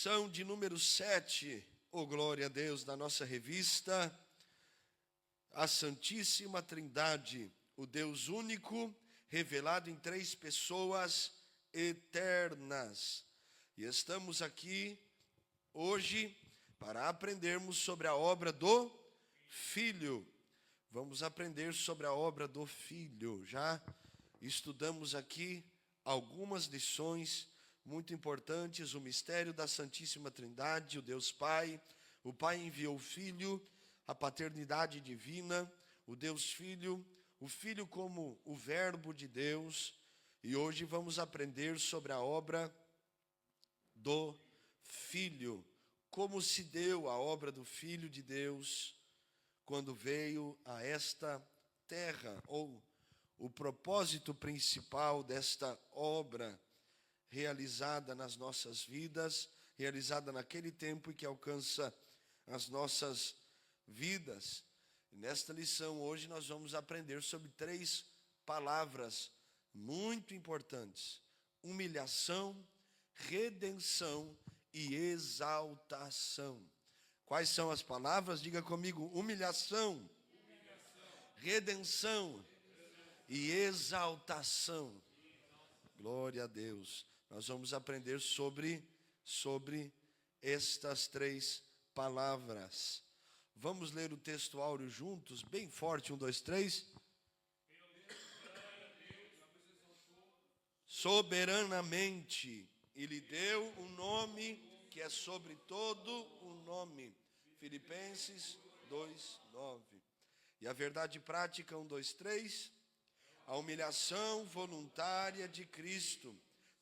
Lição de número 7, glória a Deus, da nossa revista, a Santíssima Trindade, o Deus único, revelado em três pessoas eternas. E estamos aqui hoje para aprendermos sobre a obra do Filho. Vamos aprender sobre a obra do Filho. Já estudamos aqui algumas lições muito importantes, o mistério da Santíssima Trindade, o Deus Pai. O Pai enviou o Filho, a paternidade divina, o Deus Filho, o Filho como o Verbo de Deus. E hoje vamos aprender sobre a obra do Filho, como se deu a obra do Filho de Deus quando veio a esta terra, ou o propósito principal desta obra realizada nas nossas vidas, realizada naquele tempo e que alcança as nossas vidas. E nesta lição hoje nós vamos aprender sobre três palavras muito importantes: humilhação, redenção e exaltação. Quais são as palavras? Diga comigo: humilhação, redenção e exaltação. Glória a Deus. Nós vamos aprender sobre estas três palavras. Vamos ler o texto áureo juntos, bem forte, 1, 2, 3. Soberanamente, e lhe deu um nome que é sobre todo o nome. Filipenses 2, 9. E a verdade prática, 1, 2, 3. A humilhação voluntária de Cristo,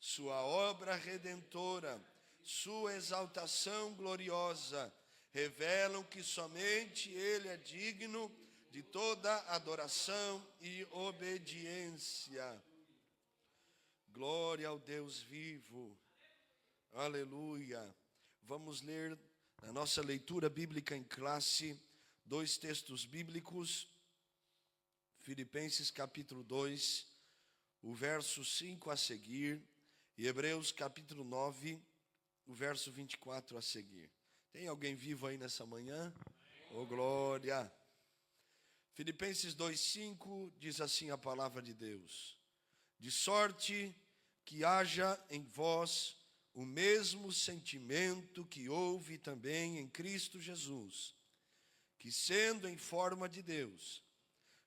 sua obra redentora, sua exaltação gloriosa, revelam que somente Ele é digno de toda adoração e obediência. Glória ao Deus vivo. Aleluia. Vamos ler na nossa leitura bíblica em classe dois textos bíblicos. Filipenses capítulo 2, o verso 5 a seguir, e Hebreus capítulo 9, o verso 24 a seguir. Tem alguém vivo aí nessa manhã? Oh, glória! Filipenses 2:5 diz assim a palavra de Deus: de sorte que haja em vós o mesmo sentimento que houve também em Cristo Jesus, que sendo em forma de Deus,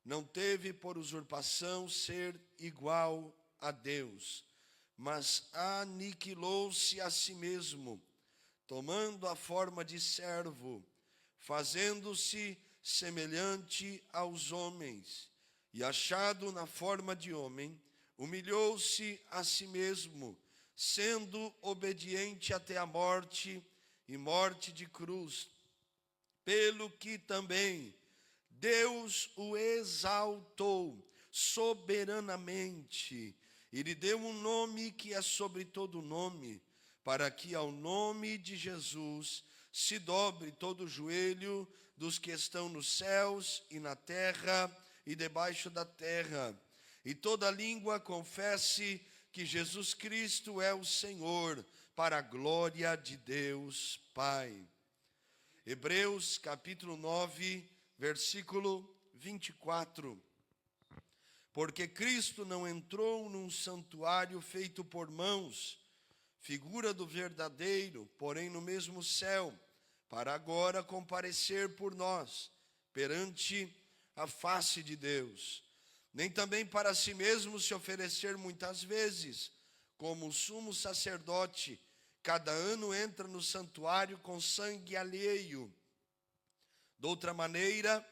não teve por usurpação ser igual a Deus, mas aniquilou-se a si mesmo, tomando a forma de servo, fazendo-se semelhante aos homens, e achado na forma de homem, humilhou-se a si mesmo, sendo obediente até a morte e morte de cruz, pelo que também Deus o exaltou soberanamente e lhe deu um nome que é sobre todo nome, para que ao nome de Jesus se dobre todo o joelho dos que estão nos céus e na terra e debaixo da terra, e toda língua confesse que Jesus Cristo é o Senhor, para a glória de Deus Pai. Hebreus capítulo 9, versículo 24. Porque Cristo não entrou num santuário feito por mãos, figura do verdadeiro, porém no mesmo céu, para agora comparecer por nós perante a face de Deus. Nem também para si mesmo se oferecer muitas vezes, como o sumo sacerdote, cada ano entra no santuário com sangue alheio. De outra maneira,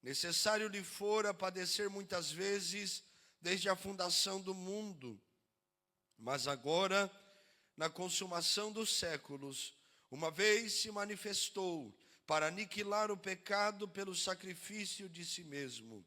necessário lhe fora padecer muitas vezes desde a fundação do mundo. Mas agora, na consumação dos séculos, uma vez se manifestou para aniquilar o pecado pelo sacrifício de si mesmo.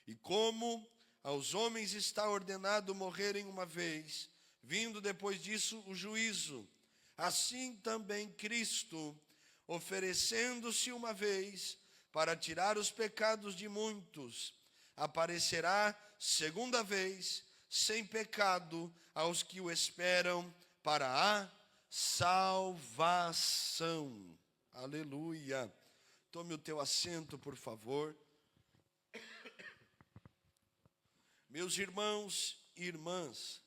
E como aos homens está ordenado morrerem uma vez, vindo depois disso o juízo, assim também Cristo, oferecendo-se uma vez para tirar os pecados de muitos, aparecerá segunda vez, sem pecado, aos que o esperam para a salvação. Aleluia. Tome o teu assento, por favor. Meus irmãos e irmãs,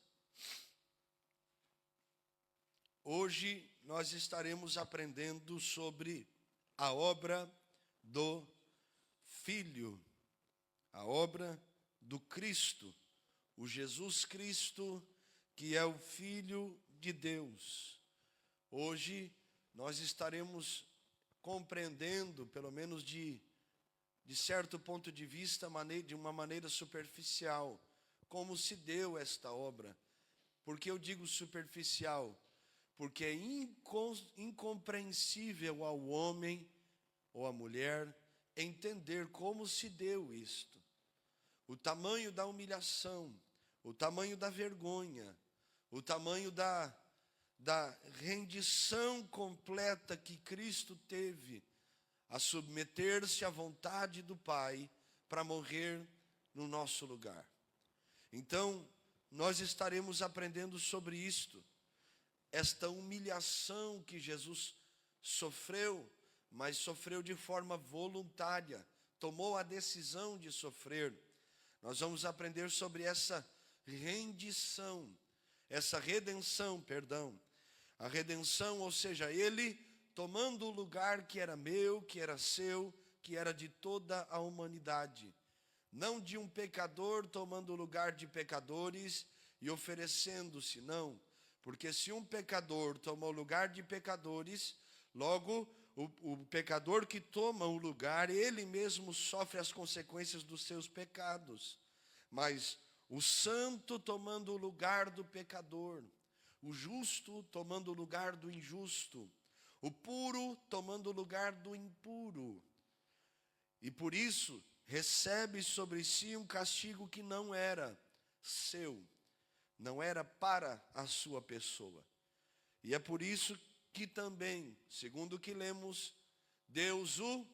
hoje nós estaremos aprendendo sobre a obra do Filho, a obra do Cristo, o Jesus Cristo, que é o Filho de Deus. Hoje nós estaremos compreendendo, pelo menos de certo ponto de vista, de uma maneira superficial, como se deu esta obra. Por que eu digo superficial? Porque é incompreensível ao homem ou à mulher entender como se deu isto. O tamanho da humilhação, o tamanho da vergonha, o tamanho da rendição completa que Cristo teve a submeter-se à vontade do Pai para morrer no nosso lugar. Então, nós estaremos aprendendo sobre isto, esta humilhação que Jesus sofreu, mas sofreu de forma voluntária, tomou a decisão de sofrer. Nós vamos aprender sobre essa rendição, essa redenção, perdão. A redenção, ou seja, Ele tomando o lugar que era meu, que era seu, que era de toda a humanidade. Não de um pecador tomando o lugar de pecadores e oferecendo-se, não. Porque se um pecador toma o lugar de pecadores, logo o pecador que toma o lugar, ele mesmo sofre as consequências dos seus pecados. Mas o santo tomando o lugar do pecador, o justo tomando o lugar do injusto, o puro tomando o lugar do impuro. E por isso recebe sobre si um castigo que não era seu, não era para a sua pessoa. E é por isso que também, segundo o que lemos, Deus o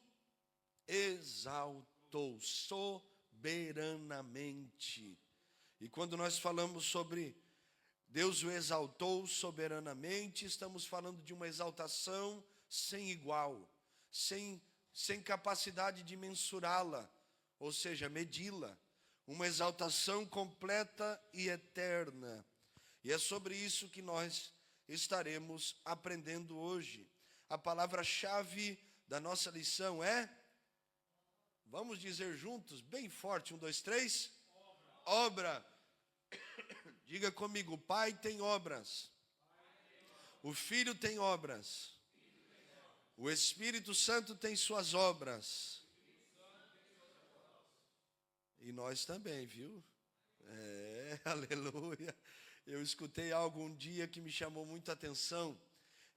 exaltou soberanamente. E quando nós falamos sobre Deus o exaltou soberanamente, estamos falando de uma exaltação sem igual, sem capacidade de mensurá-la, ou seja, medi-la. Uma exaltação completa e eterna. E é sobre isso que nós estaremos aprendendo hoje. A palavra-chave da nossa lição é, vamos dizer juntos, bem forte, 1, 2, 3. Obra. Diga comigo, o Pai tem obras, o Filho tem obras, o Espírito Santo tem suas obras, e nós também, viu? Aleluia. Eu escutei algo um dia que me chamou muito a atenção,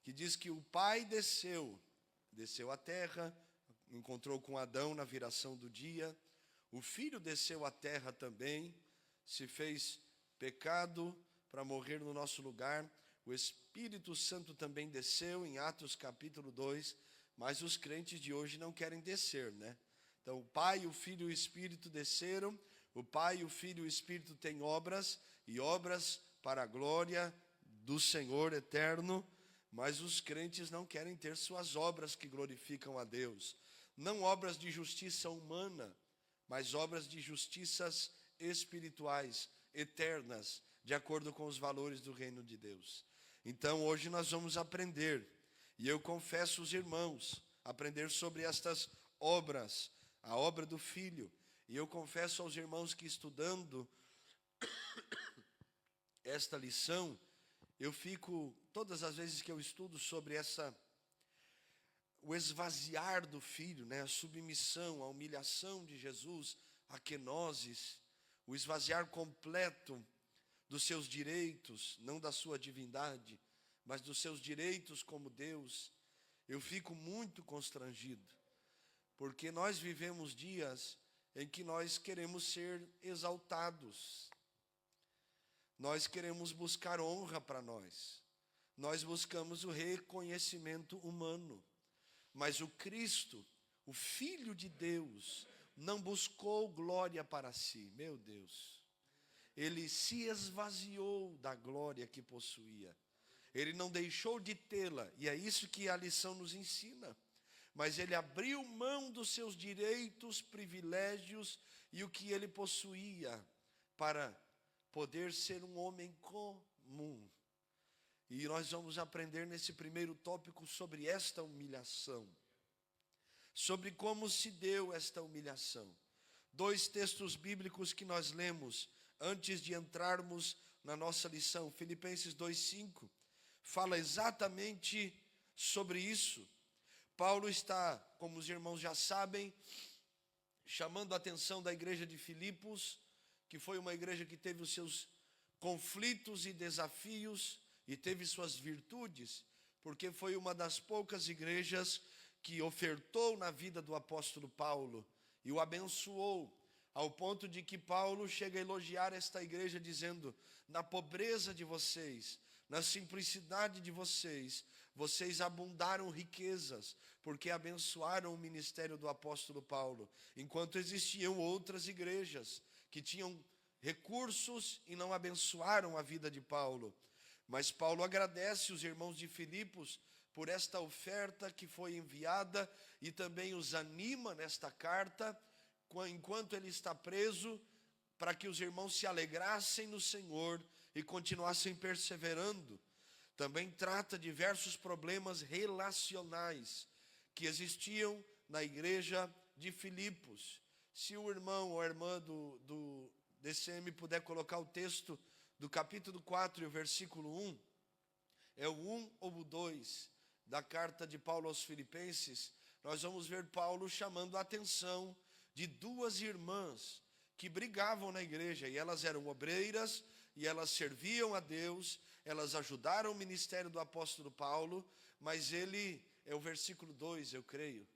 que diz que o Pai desceu à terra, encontrou com Adão na viração do dia, o Filho desceu à terra também, se fez pecado para morrer no nosso lugar. O Espírito Santo também desceu em Atos capítulo 2, mas os crentes de hoje não querem descer, né? Então o Pai, o Filho e o Espírito desceram, o Pai, o Filho e o Espírito têm obras, e obras para a glória do Senhor eterno, mas os crentes não querem ter suas obras que glorificam a Deus. Não obras de justiça humana, mas obras de justiças espirituais, eternas, de acordo com os valores do reino de Deus. Então hoje nós vamos aprender, e eu confesso aos irmãos, aprender sobre estas obras, a obra do Filho. E eu confesso aos irmãos que estudando esta lição, eu fico, todas as vezes que eu estudo sobre o esvaziar do Filho, né, a submissão, a humilhação de Jesus, a kenosis, o esvaziar completo dos seus direitos, não da sua divindade, mas dos seus direitos como Deus, eu fico muito constrangido, porque nós vivemos dias em que nós queremos ser exaltados, nós queremos buscar honra para nós buscamos o reconhecimento humano, mas o Cristo, o Filho de Deus, não buscou glória para si, meu Deus. Ele se esvaziou da glória que possuía. ele não deixou de tê-la, e é isso que a lição nos ensina. Mas ele abriu mão dos seus direitos, privilégios e o que ele possuía para poder ser um homem comum. E nós vamos aprender nesse primeiro tópico sobre esta humilhação, sobre como se deu esta humilhação. 2 textos bíblicos que nós lemos antes de entrarmos na nossa lição. Filipenses 2:5 fala exatamente sobre isso. Paulo está, como os irmãos já sabem, chamando a atenção da igreja de Filipos, que foi uma igreja que teve os seus conflitos e desafios e teve suas virtudes, porque foi uma das poucas igrejas que ofertou na vida do apóstolo Paulo e o abençoou, ao ponto de que Paulo chega a elogiar esta igreja dizendo: na pobreza de vocês, na simplicidade de vocês, vocês abundaram riquezas, porque abençoaram o ministério do apóstolo Paulo, enquanto existiam outras igrejas que tinham recursos e não abençoaram a vida de Paulo. Mas Paulo agradece os irmãos de Filipos por esta oferta que foi enviada e também os anima nesta carta, enquanto ele está preso, para que os irmãos se alegrassem no Senhor e continuassem perseverando. Também trata diversos problemas relacionais que existiam na igreja de Filipos. Se o irmão ou a irmã do DCM puder colocar o texto do capítulo 4 e o versículo 1, é o 1 ou o 2 da carta de Paulo aos Filipenses, nós vamos ver Paulo chamando a atenção de 2 irmãs que brigavam na igreja, e elas eram obreiras, e elas serviam a Deus, elas ajudaram o ministério do apóstolo Paulo, mas ele, é o versículo 2, eu creio,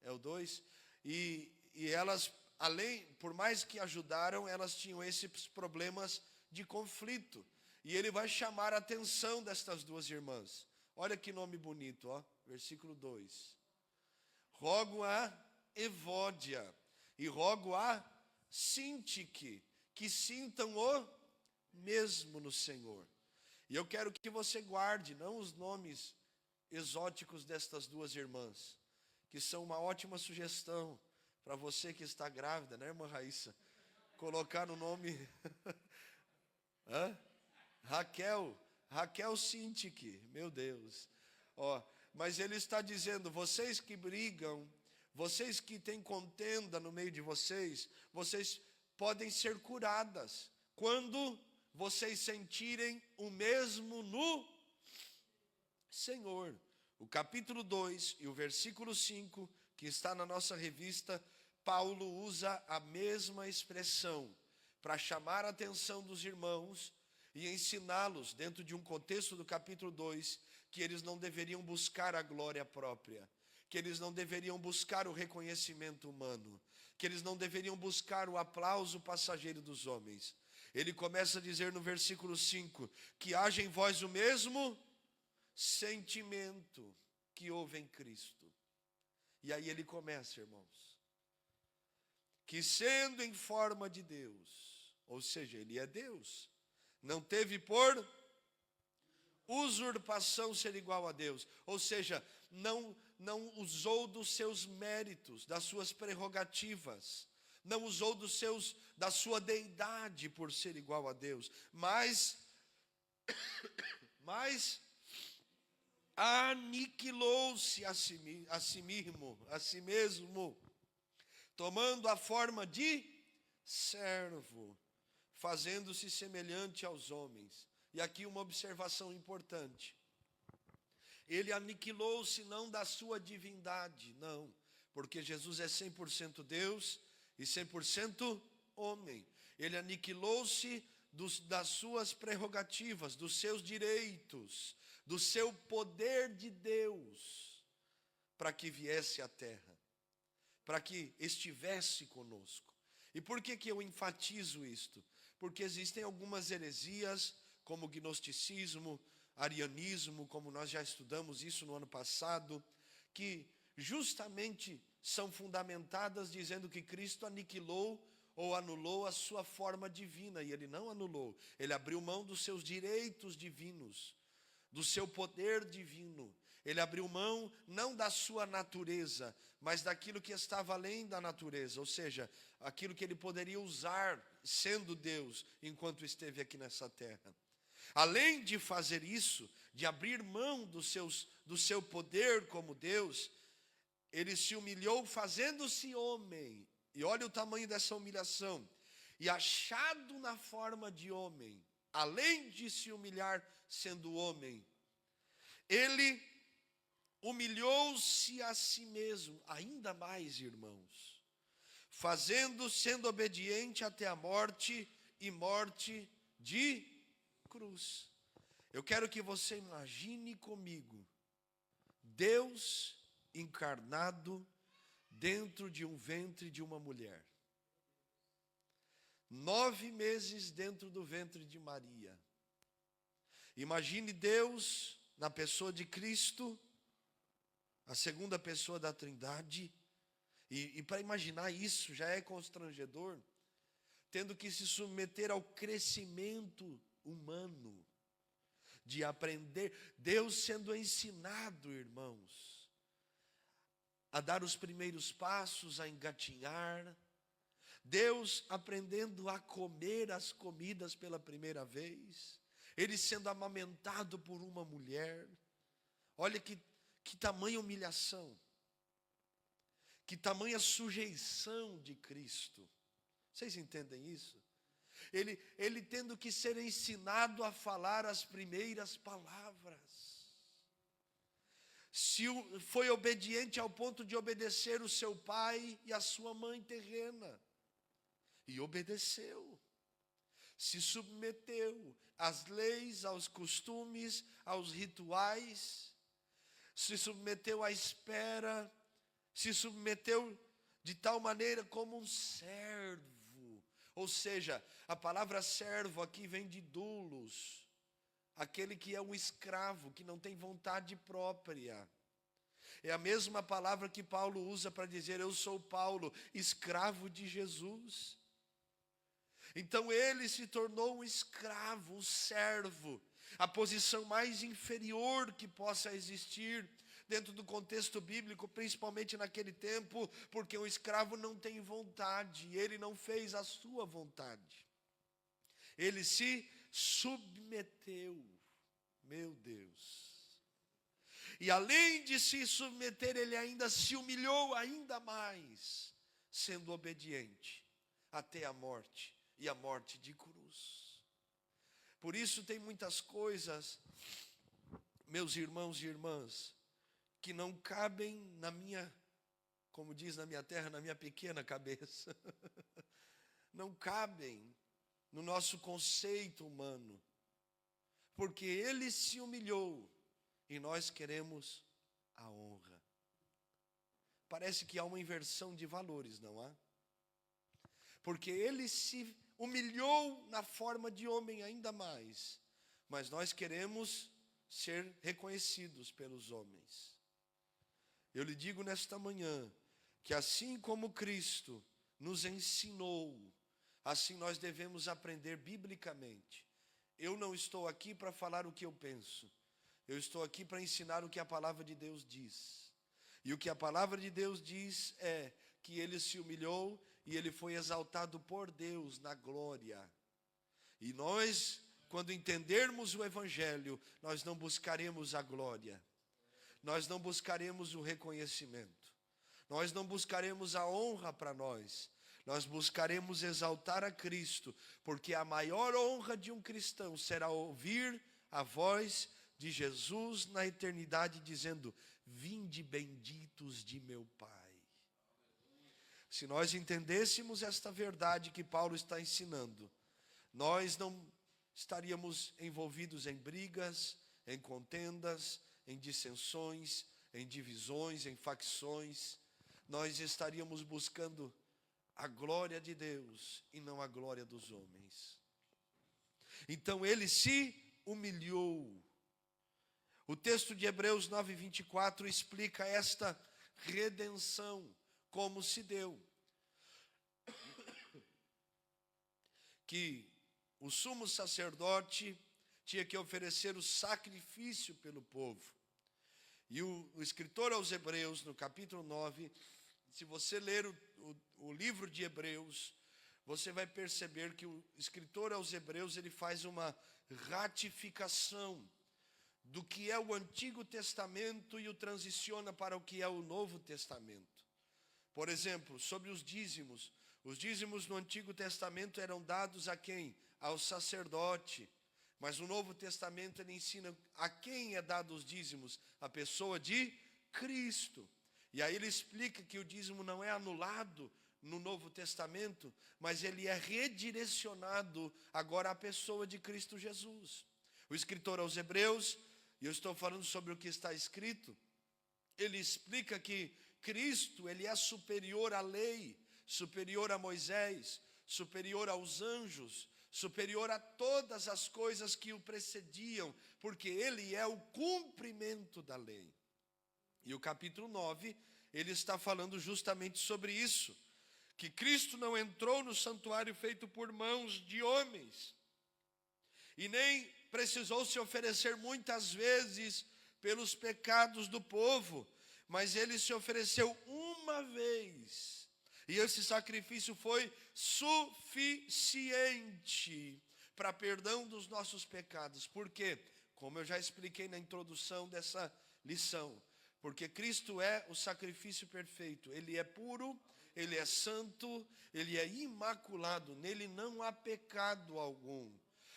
é o 2, e elas, além, por mais que ajudaram, elas tinham esses problemas de conflito, e ele vai chamar a atenção destas 2 irmãs. Olha que nome bonito, ó, versículo 2. Rogo a Evódia e rogo a Sintique que sintam o mesmo no Senhor. E eu quero que você guarde, não os nomes exóticos destas 2 irmãs, que são uma ótima sugestão para você que está grávida, né, irmã Raíssa? Colocar o nome Raquel Sintique, meu Deus. Ó, mas ele está dizendo: vocês que brigam, vocês que têm contenda no meio de vocês, vocês podem ser curadas quando vocês sentirem o mesmo no Senhor. O capítulo 2 e o versículo 5, que está na nossa revista, Paulo usa a mesma expressão para chamar a atenção dos irmãos e ensiná-los, dentro de um contexto do capítulo 2, que eles não deveriam buscar a glória própria, que eles não deveriam buscar o reconhecimento humano, que eles não deveriam buscar o aplauso passageiro dos homens. Ele começa a dizer no versículo 5, que haja em vós o mesmo sentimento que houve em Cristo. E aí ele começa, irmãos, que sendo em forma de Deus, ou seja, ele é Deus, não teve por usurpação ser igual a Deus, ou seja, não usou dos seus méritos, das suas prerrogativas, não usou da sua deidade por ser igual a Deus, mas aniquilou-se a si mesmo, tomando a forma de servo, fazendo-se semelhante aos homens. E aqui uma observação importante. Ele aniquilou-se não da sua divindade, não, porque Jesus é 100% Deus e 100% homem. Ele aniquilou-se das suas prerrogativas, dos seus direitos, do seu poder de Deus, para que viesse à terra, para que estivesse conosco. E por que eu enfatizo isto? Porque existem algumas heresias, como o gnosticismo, arianismo, como nós já estudamos isso no ano passado, que justamente são fundamentadas dizendo que Cristo aniquilou ou anulou a sua forma divina, e ele não anulou, ele abriu mão dos seus direitos divinos, do seu poder divino. Ele abriu mão não da sua natureza, mas daquilo que estava além da natureza, ou seja, aquilo que ele poderia usar sendo Deus enquanto esteve aqui nessa terra. Além de fazer isso, de abrir mão do seu poder como Deus, ele se humilhou fazendo-se homem. E olha o tamanho dessa humilhação. E achado na forma de homem, além de se humilhar sendo homem, ele humilhou-se a si mesmo, ainda mais, irmãos, sendo obediente até a morte e morte de cruz. Eu quero que você imagine comigo Deus encarnado dentro de um ventre de uma mulher. 9 meses dentro do ventre de Maria. Imagine Deus na pessoa de Cristo, a segunda pessoa da Trindade, e para imaginar isso já é constrangedor, tendo que se submeter ao crescimento humano, de aprender, Deus sendo ensinado, irmãos, a dar os primeiros passos, a engatinhar, Deus aprendendo a comer as comidas pela primeira vez, ele sendo amamentado por uma mulher. Olha que tamanha humilhação, que tamanha sujeição de Cristo. Vocês entendem isso? Ele tendo que ser ensinado a falar as primeiras palavras. Foi obediente ao ponto de obedecer o seu pai e a sua mãe terrena. E obedeceu. Se submeteu às leis, aos costumes, aos rituais. Se submeteu à espera. Se submeteu de tal maneira como um servo. Ou seja, a palavra servo aqui vem de doulos, aquele que é um escravo, que não tem vontade própria. É a mesma palavra que Paulo usa para dizer: eu sou Paulo, escravo de Jesus. Então ele se tornou um escravo, um servo, a posição mais inferior que possa existir dentro do contexto bíblico, principalmente naquele tempo, porque o escravo não tem vontade, ele não fez a sua vontade. Ele se submeteu, meu Deus. E além de se submeter, ele ainda se humilhou ainda mais, sendo obediente até a morte, e a morte de cruz. Por isso tem muitas coisas, meus irmãos e irmãs, que não cabem na minha, como diz na minha terra, na minha pequena cabeça. Não cabem no nosso conceito humano. Porque ele se humilhou e nós queremos a honra. Parece que há uma inversão de valores, não há? Porque ele se humilhou na forma de homem ainda mais, mas nós queremos ser reconhecidos pelos homens. Eu lhe digo nesta manhã, que assim como Cristo nos ensinou, assim nós devemos aprender biblicamente. Eu não estou aqui para falar o que eu penso, eu estou aqui para ensinar o que a palavra de Deus diz. E o que a palavra de Deus diz é que ele se humilhou e ele foi exaltado por Deus na glória. E nós, quando entendermos o Evangelho, nós não buscaremos a glória, nós não buscaremos o reconhecimento, nós não buscaremos a honra para nós buscaremos exaltar a Cristo, porque a maior honra de um cristão será ouvir a voz de Jesus na eternidade dizendo: vinde benditos de meu Pai. Se nós entendêssemos esta verdade que Paulo está ensinando, nós não estaríamos envolvidos em brigas, em contendas, em dissensões, em divisões, em facções. Nós estaríamos buscando a glória de Deus e não a glória dos homens. Então ele se humilhou. O texto de Hebreus 9:24 explica esta redenção, como se deu. Que o sumo sacerdote tinha que oferecer o sacrifício pelo povo. E o escritor aos Hebreus, no capítulo 9, se você ler o livro de Hebreus, você vai perceber que o escritor aos Hebreus, ele faz uma ratificação do que é o Antigo Testamento e o transiciona para o que é o Novo Testamento. Por exemplo, sobre os dízimos no Antigo Testamento eram dados a quem? Ao sacerdote. Mas no Novo Testamento ele ensina a quem é dado os dízimos, a pessoa de Cristo. E aí ele explica que o dízimo não é anulado no Novo Testamento, mas ele é redirecionado agora à pessoa de Cristo Jesus. O escritor aos Hebreus, e eu estou falando sobre o que está escrito, ele explica que Cristo, ele é superior à lei, superior a Moisés, superior aos anjos, superior a todas as coisas que o precediam, porque ele é o cumprimento da lei. E o capítulo 9, ele está falando justamente sobre isso, que Cristo não entrou no santuário feito por mãos de homens, e nem precisou se oferecer muitas vezes pelos pecados do povo, mas ele se ofereceu uma vez, e esse sacrifício foi suficiente para perdão dos nossos pecados. Por quê? Como eu já expliquei na introdução dessa lição, porque Cristo é o sacrifício perfeito, ele é puro, ele é santo, ele é imaculado, nele não há pecado algum.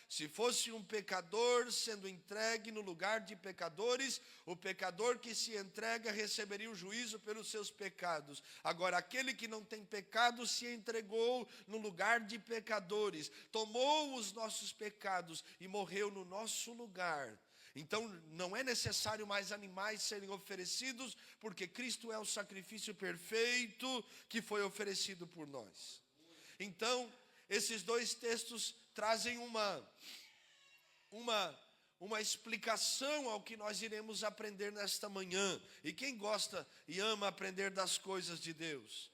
Se fosse um pecador sendo entregue no lugar de pecadores, o pecador que se entrega receberia o juízo pelos seus pecados. Agora, aquele que não tem pecado se entregou no lugar de pecadores, tomou os nossos pecados e morreu no nosso lugar. Então, não é necessário mais animais serem oferecidos, porque Cristo é o sacrifício perfeito que foi oferecido por nós. Então, esses dois textos trazem uma explicação ao que nós iremos aprender nesta manhã. E quem gosta e ama aprender das coisas de Deus?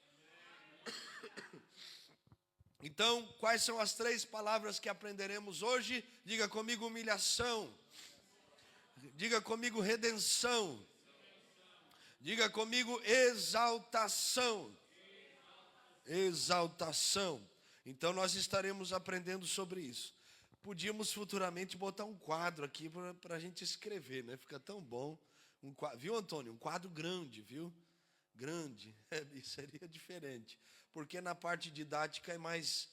Então, quais são as 3 palavras que aprenderemos hoje? Diga comigo: humilhação. Diga comigo: redenção. Diga comigo: exaltação. Exaltação. Então nós estaremos aprendendo sobre isso. Podíamos futuramente botar um quadro aqui para a gente escrever, né? Fica tão bom. Viu, Antônio? Um quadro grande, viu? Grande. Seria diferente. Porque na parte didática é mais...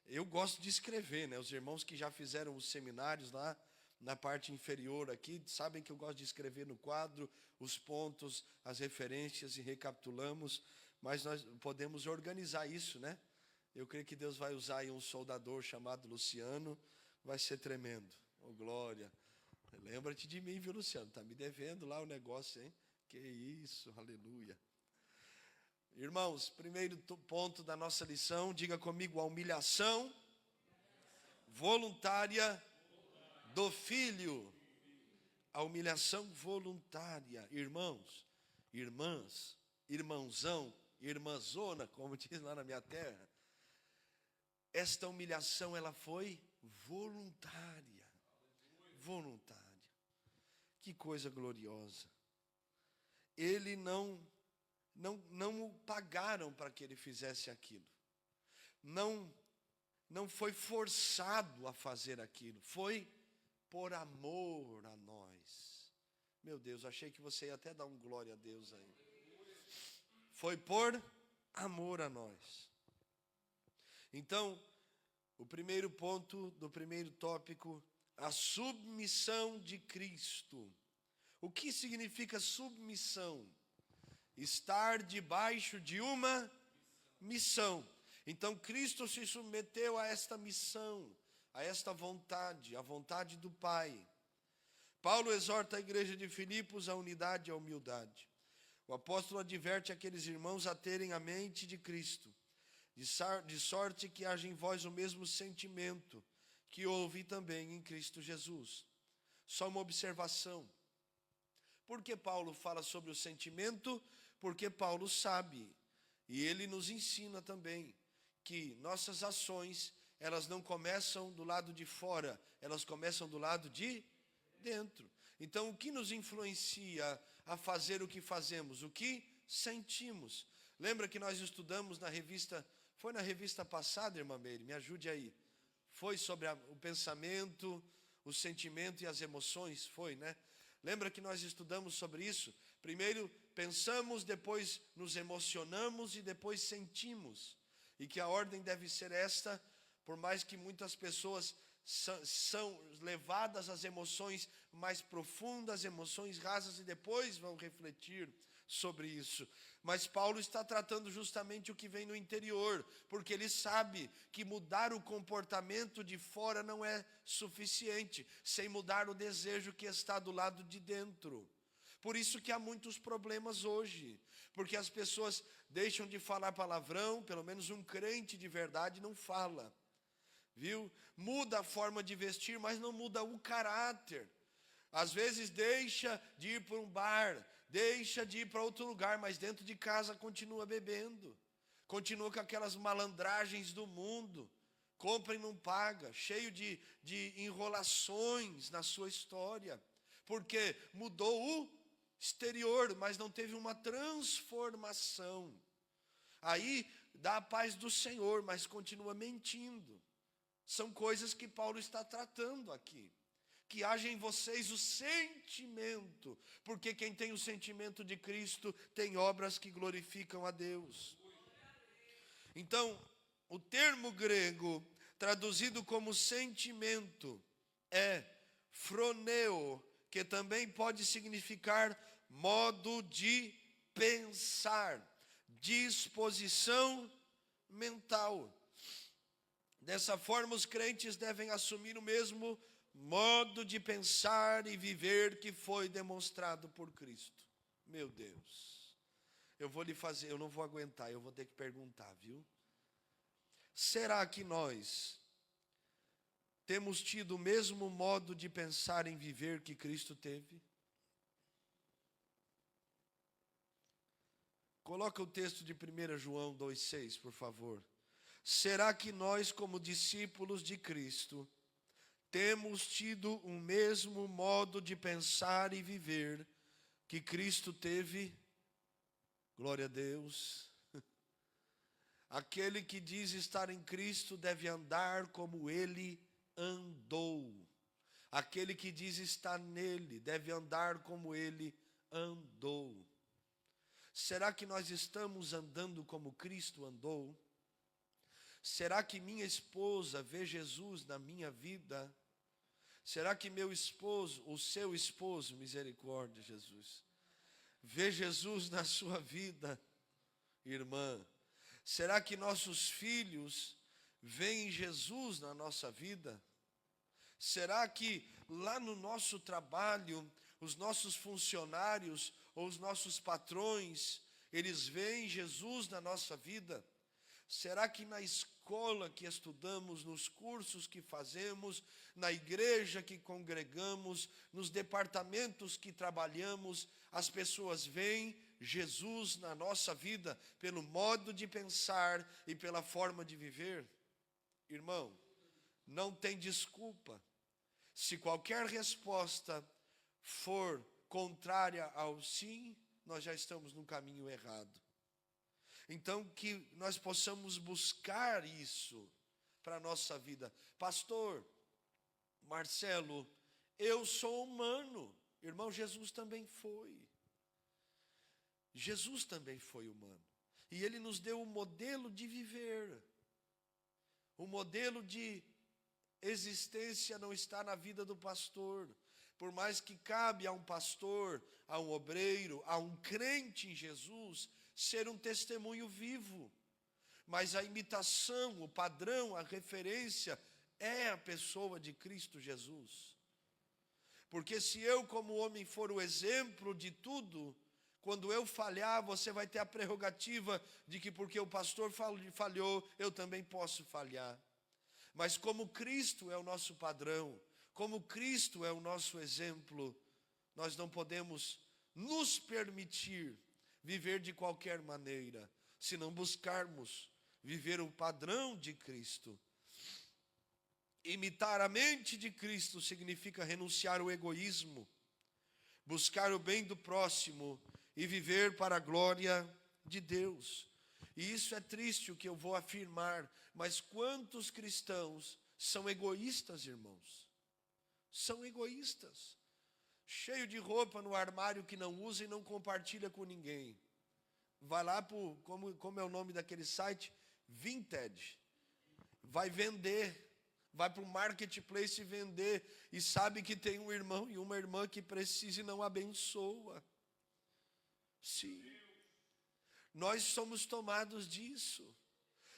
Eu gosto de escrever, né? Os irmãos que já fizeram os seminários lá, na parte inferior aqui, sabem que eu gosto de escrever no quadro os pontos, as referências e recapitulamos. Mas nós podemos organizar isso, né? Eu creio que Deus vai usar aí um soldador chamado Luciano, vai ser tremendo. Oh, glória. Lembra-te de mim, viu, Luciano? Está me devendo lá o negócio, hein? Que isso, aleluia. Irmãos, primeiro ponto da nossa lição, diga comigo: a humilhação voluntária do Filho. A humilhação voluntária. Irmãos, irmãs, irmãozão, irmãzona, como diz lá na minha terra. Esta humilhação, ela foi voluntária. Voluntária. Que coisa gloriosa. Ele não o pagaram para que ele fizesse aquilo. Não foi forçado a fazer aquilo. Foi por amor a nós. Meu Deus, achei que você ia até dar um glória a Deus aí. Foi por amor a nós. Então, o primeiro ponto do primeiro tópico, a submissão de Cristo. O que significa submissão? Estar debaixo de uma missão. Então, Cristo se submeteu a esta missão, a esta vontade, a vontade do Pai. Paulo exorta a igreja de Filipos à unidade e à humildade. O apóstolo adverte aqueles irmãos a terem a mente de Cristo, de sorte que haja em vós o mesmo sentimento que houve também em Cristo Jesus. Só uma observação. Por que Paulo fala sobre o sentimento? Porque Paulo sabe, e ele nos ensina também, que nossas ações, elas não começam do lado de fora, elas começam do lado de dentro. Então, o que nos influencia a fazer o que fazemos? O que sentimos? Lembra que nós estudamos na revista, foi na revista passada, irmã Meire, me ajude aí. Foi sobre o pensamento, o sentimento e as emoções, foi, né? Lembra que nós estudamos sobre isso? Primeiro pensamos, depois nos emocionamos e depois sentimos. E que a ordem deve ser esta, por mais que muitas pessoas são levadas às emoções mais profundas, emoções rasas, e depois vão refletir sobre isso. Mas Paulo está tratando justamente o que vem no interior, porque ele sabe que mudar o comportamento de fora não é suficiente, sem mudar o desejo que está do lado de dentro. Por isso que há muitos problemas hoje, porque as pessoas deixam de falar palavrão, pelo menos um crente de verdade não fala, viu? Muda a forma de vestir, mas não muda o caráter. Às vezes deixa de ir para um bar, deixa de ir para outro lugar, mas dentro de casa continua bebendo, continua com aquelas malandragens do mundo, compra e não paga, cheio de enrolações na sua história, porque mudou o exterior, mas não teve uma transformação. Aí dá a paz do Senhor, mas continua mentindo. São coisas que Paulo está tratando aqui. Que haja em vocês o sentimento, porque quem tem o sentimento de Cristo tem obras que glorificam a Deus. Então, o termo grego traduzido como sentimento é phroneo, que também pode significar modo de pensar, disposição mental. Dessa forma, os crentes devem assumir o mesmo modo de pensar e viver que foi demonstrado por Cristo. Meu Deus, eu não vou aguentar, eu vou ter que perguntar, viu? Será que nós temos tido o mesmo modo de pensar e viver que Cristo teve? Coloca o texto de 1 João 2,6, por favor. Será que nós, como discípulos de Cristo, temos tido o mesmo modo de pensar e viver que Cristo teve? Glória a Deus. Aquele que diz estar em Cristo deve andar como Ele andou. Aquele que diz estar nele deve andar como Ele andou. Será que nós estamos andando como Cristo andou? Será que minha esposa vê Jesus na minha vida? Será que meu esposo, o seu esposo, misericórdia, Jesus, vê Jesus na sua vida, irmã? Será que nossos filhos veem Jesus na nossa vida? Será que lá no nosso trabalho, os nossos funcionários ou os nossos patrões, eles veem Jesus na nossa vida? Será que na escola que estudamos, nos cursos que fazemos, na igreja que congregamos, nos departamentos que trabalhamos, as pessoas veem Jesus na nossa vida pelo modo de pensar e pela forma de viver? Irmão, não tem desculpa. Se qualquer resposta for contrária ao sim, nós já estamos no caminho errado. Então, que nós possamos buscar isso para a nossa vida. Pastor Marcelo, eu sou humano. Irmão, Jesus também foi. Jesus também foi humano. E Ele nos deu um modelo de viver. O modelo de existência não está na vida do pastor. Por mais que cabe a um pastor, a um obreiro, a um crente em Jesus, ser um testemunho vivo. Mas a imitação, o padrão, a referência é a pessoa de Cristo Jesus. Porque se eu como homem for o exemplo de tudo, quando eu falhar, você vai ter a prerrogativa de que porque o pastor falhou, eu também posso falhar. Mas como Cristo é o nosso padrão, como Cristo é o nosso exemplo, nós não podemos nos permitir viver de qualquer maneira, se não buscarmos viver o padrão de Cristo. Imitar a mente de Cristo significa renunciar ao egoísmo, buscar o bem do próximo e viver para a glória de Deus. E isso é triste o que eu vou afirmar, mas quantos cristãos são egoístas, irmãos? São egoístas. Cheio de roupa no armário que não usa e não compartilha com ninguém. Vai lá para como é o nome daquele site? Vinted. Vai vender. Vai para o marketplace vender. E sabe que tem um irmão e uma irmã que precisa e não abençoa. Sim. Nós somos tomados disso.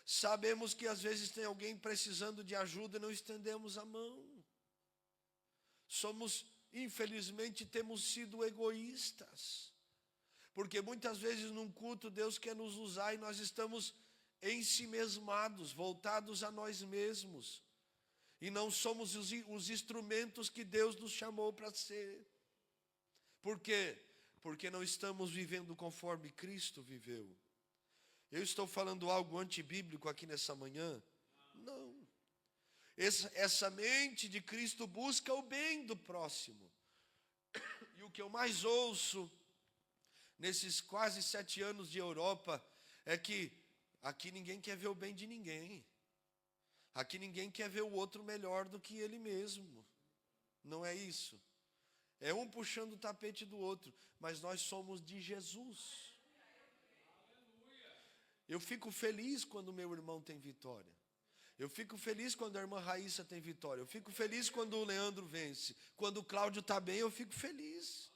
Sabemos que às vezes tem alguém precisando de ajuda e não estendemos a mão. Infelizmente, temos sido egoístas. Porque muitas vezes num culto Deus quer nos usar e nós estamos ensimesmados, voltados a nós mesmos. E não somos os instrumentos que Deus nos chamou para ser. Por quê? Porque não estamos vivendo conforme Cristo viveu. Eu estou falando algo antibíblico aqui nessa manhã? Não. Essa mente de Cristo busca o bem do próximo. E o que eu mais ouço nesses quase 7 anos de Europa é que aqui ninguém quer ver o bem de ninguém. Aqui ninguém quer ver o outro melhor do que ele mesmo. Não é isso. É um puxando o tapete do outro, mas nós somos de Jesus. Eu fico feliz quando meu irmão tem vitória. Eu fico feliz quando a irmã Raíssa tem vitória. Eu fico feliz quando o Leandro vence. Quando o Cláudio está bem, eu fico feliz.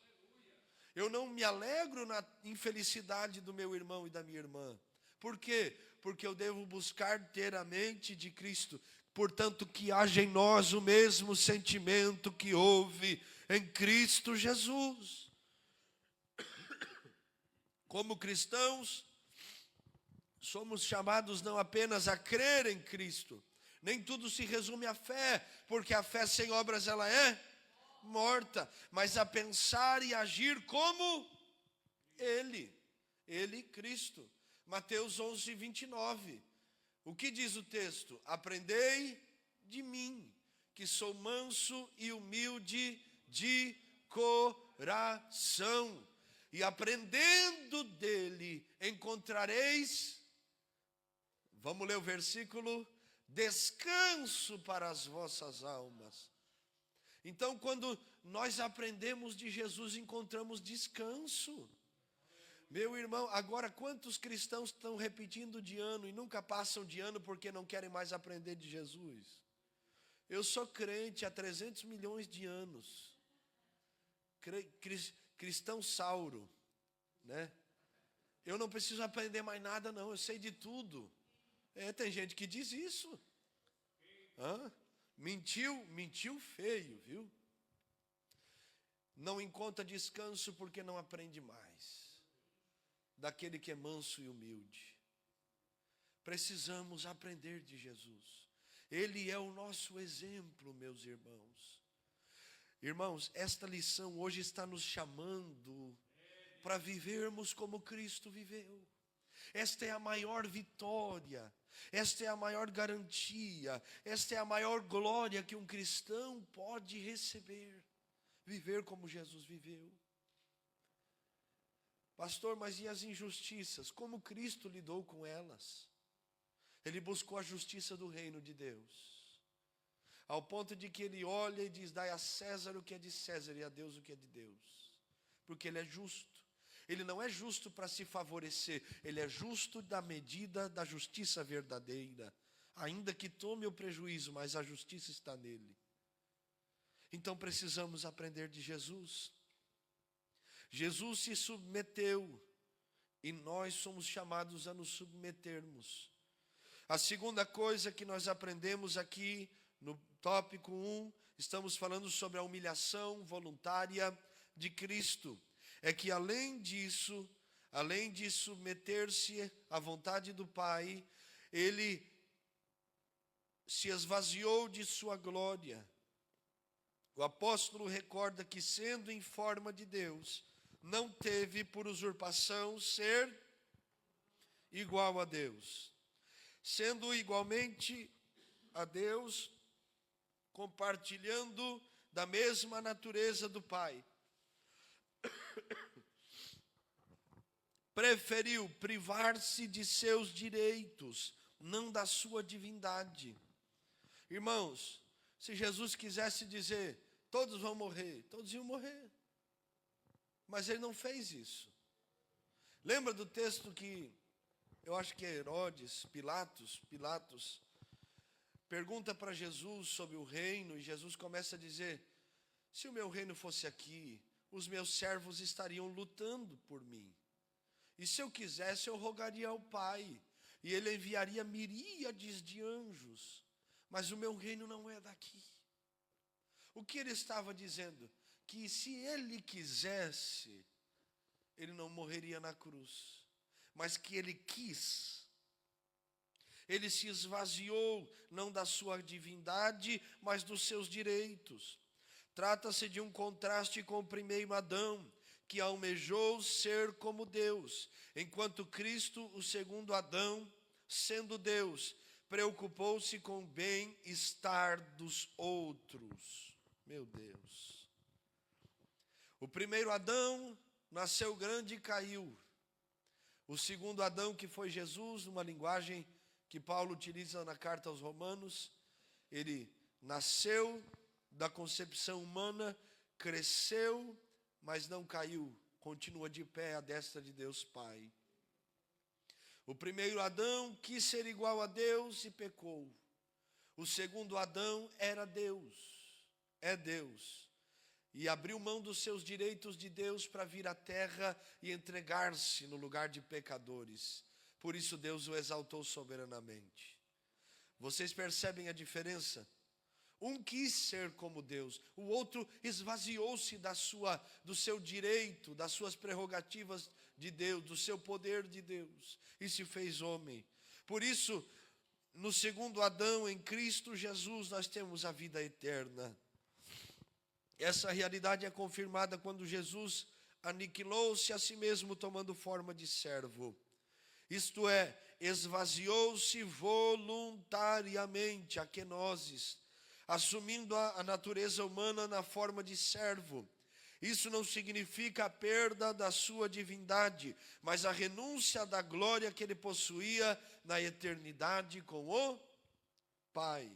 Eu não me alegro na infelicidade do meu irmão e da minha irmã. Por quê? Porque eu devo buscar ter a mente de Cristo. Portanto, que haja em nós o mesmo sentimento que houve em Cristo Jesus. Como cristãos, somos chamados não apenas a crer em Cristo. Nem tudo se resume à fé, porque a fé sem obras ela é morta. Mas a pensar e agir como Ele, Cristo. Mateus 11, 29. O que diz o texto? Aprendei de mim, que sou manso e humilde de coração. E aprendendo dele encontrareis... Vamos ler o versículo? Descanso para as vossas almas. Então, quando nós aprendemos de Jesus, encontramos descanso. Meu irmão, agora quantos cristãos estão repetindo de ano e nunca passam de ano porque não querem mais aprender de Jesus? Eu sou crente há 300 milhões de anos. Cristão sauro, né? Eu não preciso aprender mais nada não, eu sei de tudo. Tem gente que diz isso. Mentiu feio, viu? Não encontra descanso porque não aprende mais. Daquele que é manso e humilde. Precisamos aprender de Jesus. Ele é o nosso exemplo, meus irmãos. Irmãos, esta lição hoje está nos chamando para vivermos como Cristo viveu. Esta é a maior vitória, esta é a maior garantia, esta é a maior glória que um cristão pode receber. Viver como Jesus viveu. Pastor, mas e as injustiças? Como Cristo lidou com elas? Ele buscou a justiça do reino de Deus. Ao ponto de que ele olha e diz, dai a César o que é de César e a Deus o que é de Deus. Porque ele é justo. Ele não é justo para se favorecer, ele é justo da medida da justiça verdadeira. Ainda que tome o prejuízo, mas a justiça está nele. Então precisamos aprender de Jesus. Jesus se submeteu e nós somos chamados a nos submetermos. A segunda coisa que nós aprendemos aqui no tópico 1, estamos falando sobre a humilhação voluntária de Cristo. É que além disso, além de submeter-se à vontade do Pai, ele se esvaziou de sua glória. O apóstolo recorda que, sendo em forma de Deus, não teve por usurpação ser igual a Deus. Sendo igualmente a Deus, compartilhando da mesma natureza do Pai, preferiu privar-se de seus direitos, não da sua divindade. Irmãos, se Jesus quisesse dizer, todos vão morrer, todos iam morrer. Mas ele não fez isso. Lembra do texto que, eu acho que é Herodes, Pilatos pergunta para Jesus sobre o reino, e Jesus começa a dizer, se o meu reino fosse aqui, os meus servos estariam lutando por mim. E se eu quisesse, eu rogaria ao Pai, e ele enviaria miríades de anjos. Mas o meu reino não é daqui. O que ele estava dizendo? Que se ele quisesse, ele não morreria na cruz. Mas que ele quis. Ele se esvaziou, não da sua divindade, mas dos seus direitos. Trata-se de um contraste com o primeiro Adão, que almejou ser como Deus, enquanto Cristo, o segundo Adão, sendo Deus, preocupou-se com o bem-estar dos outros. Meu Deus. O primeiro Adão nasceu grande e caiu. O segundo Adão, que foi Jesus, numa linguagem que Paulo utiliza na carta aos Romanos, ele nasceu da concepção humana, cresceu, mas não caiu, continua de pé à destra de Deus Pai. O primeiro Adão quis ser igual a Deus e pecou. O segundo Adão era Deus, é Deus, e abriu mão dos seus direitos de Deus para vir à terra e entregar-se no lugar de pecadores. Por isso Deus o exaltou soberanamente. Vocês percebem a diferença? Um quis ser como Deus, o outro esvaziou-se do seu direito, das suas prerrogativas de Deus, do seu poder de Deus, e se fez homem. Por isso, no segundo Adão, em Cristo Jesus, nós temos a vida eterna. Essa realidade é confirmada quando Jesus aniquilou-se a si mesmo, tomando forma de servo. Isto é, esvaziou-se voluntariamente, a kenosis, assumindo a natureza humana na forma de servo. Isso não significa a perda da sua divindade, mas a renúncia da glória que ele possuía na eternidade com o Pai.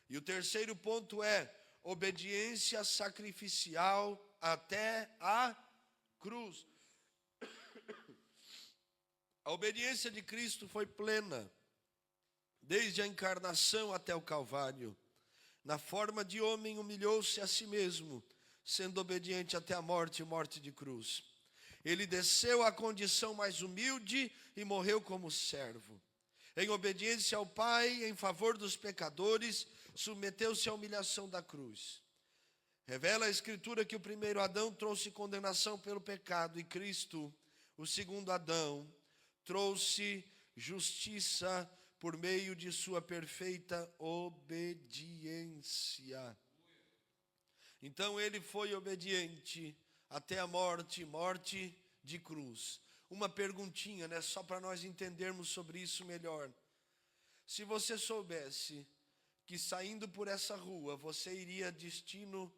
E o terceiro ponto é obediência sacrificial até a cruz. A obediência de Cristo foi plena, desde a encarnação até o Calvário. Na forma de homem, humilhou-se a si mesmo, sendo obediente até a morte e morte de cruz. Ele desceu à condição mais humilde e morreu como servo. Em obediência ao Pai, em favor dos pecadores, submeteu-se à humilhação da cruz. Revela a Escritura que o primeiro Adão trouxe condenação pelo pecado, e Cristo, o segundo Adão, trouxe justiça por meio de sua perfeita obediência. Então ele foi obediente até a morte, morte de cruz. Uma perguntinha, né, só para nós entendermos sobre isso melhor. Se você soubesse que saindo por essa rua você iria destino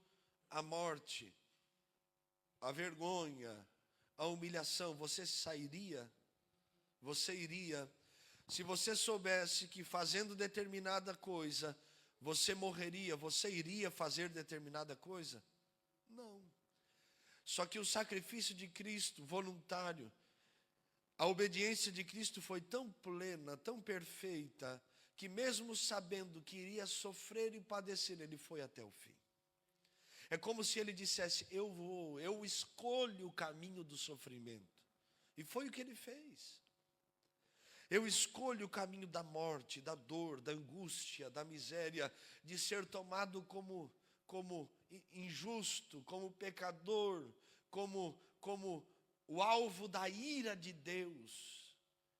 à morte, à vergonha, à humilhação, você sairia? Você iria? Se você soubesse que fazendo determinada coisa, você morreria, você iria fazer determinada coisa? Não. Só que o sacrifício de Cristo, voluntário, a obediência de Cristo foi tão plena, tão perfeita, que mesmo sabendo que iria sofrer e padecer, ele foi até o fim. É como se ele dissesse, eu escolho o caminho do sofrimento. E foi o que ele fez. Eu escolho o caminho da morte, da dor, da angústia, da miséria, de ser tomado como injusto, como pecador, como o alvo da ira de Deus.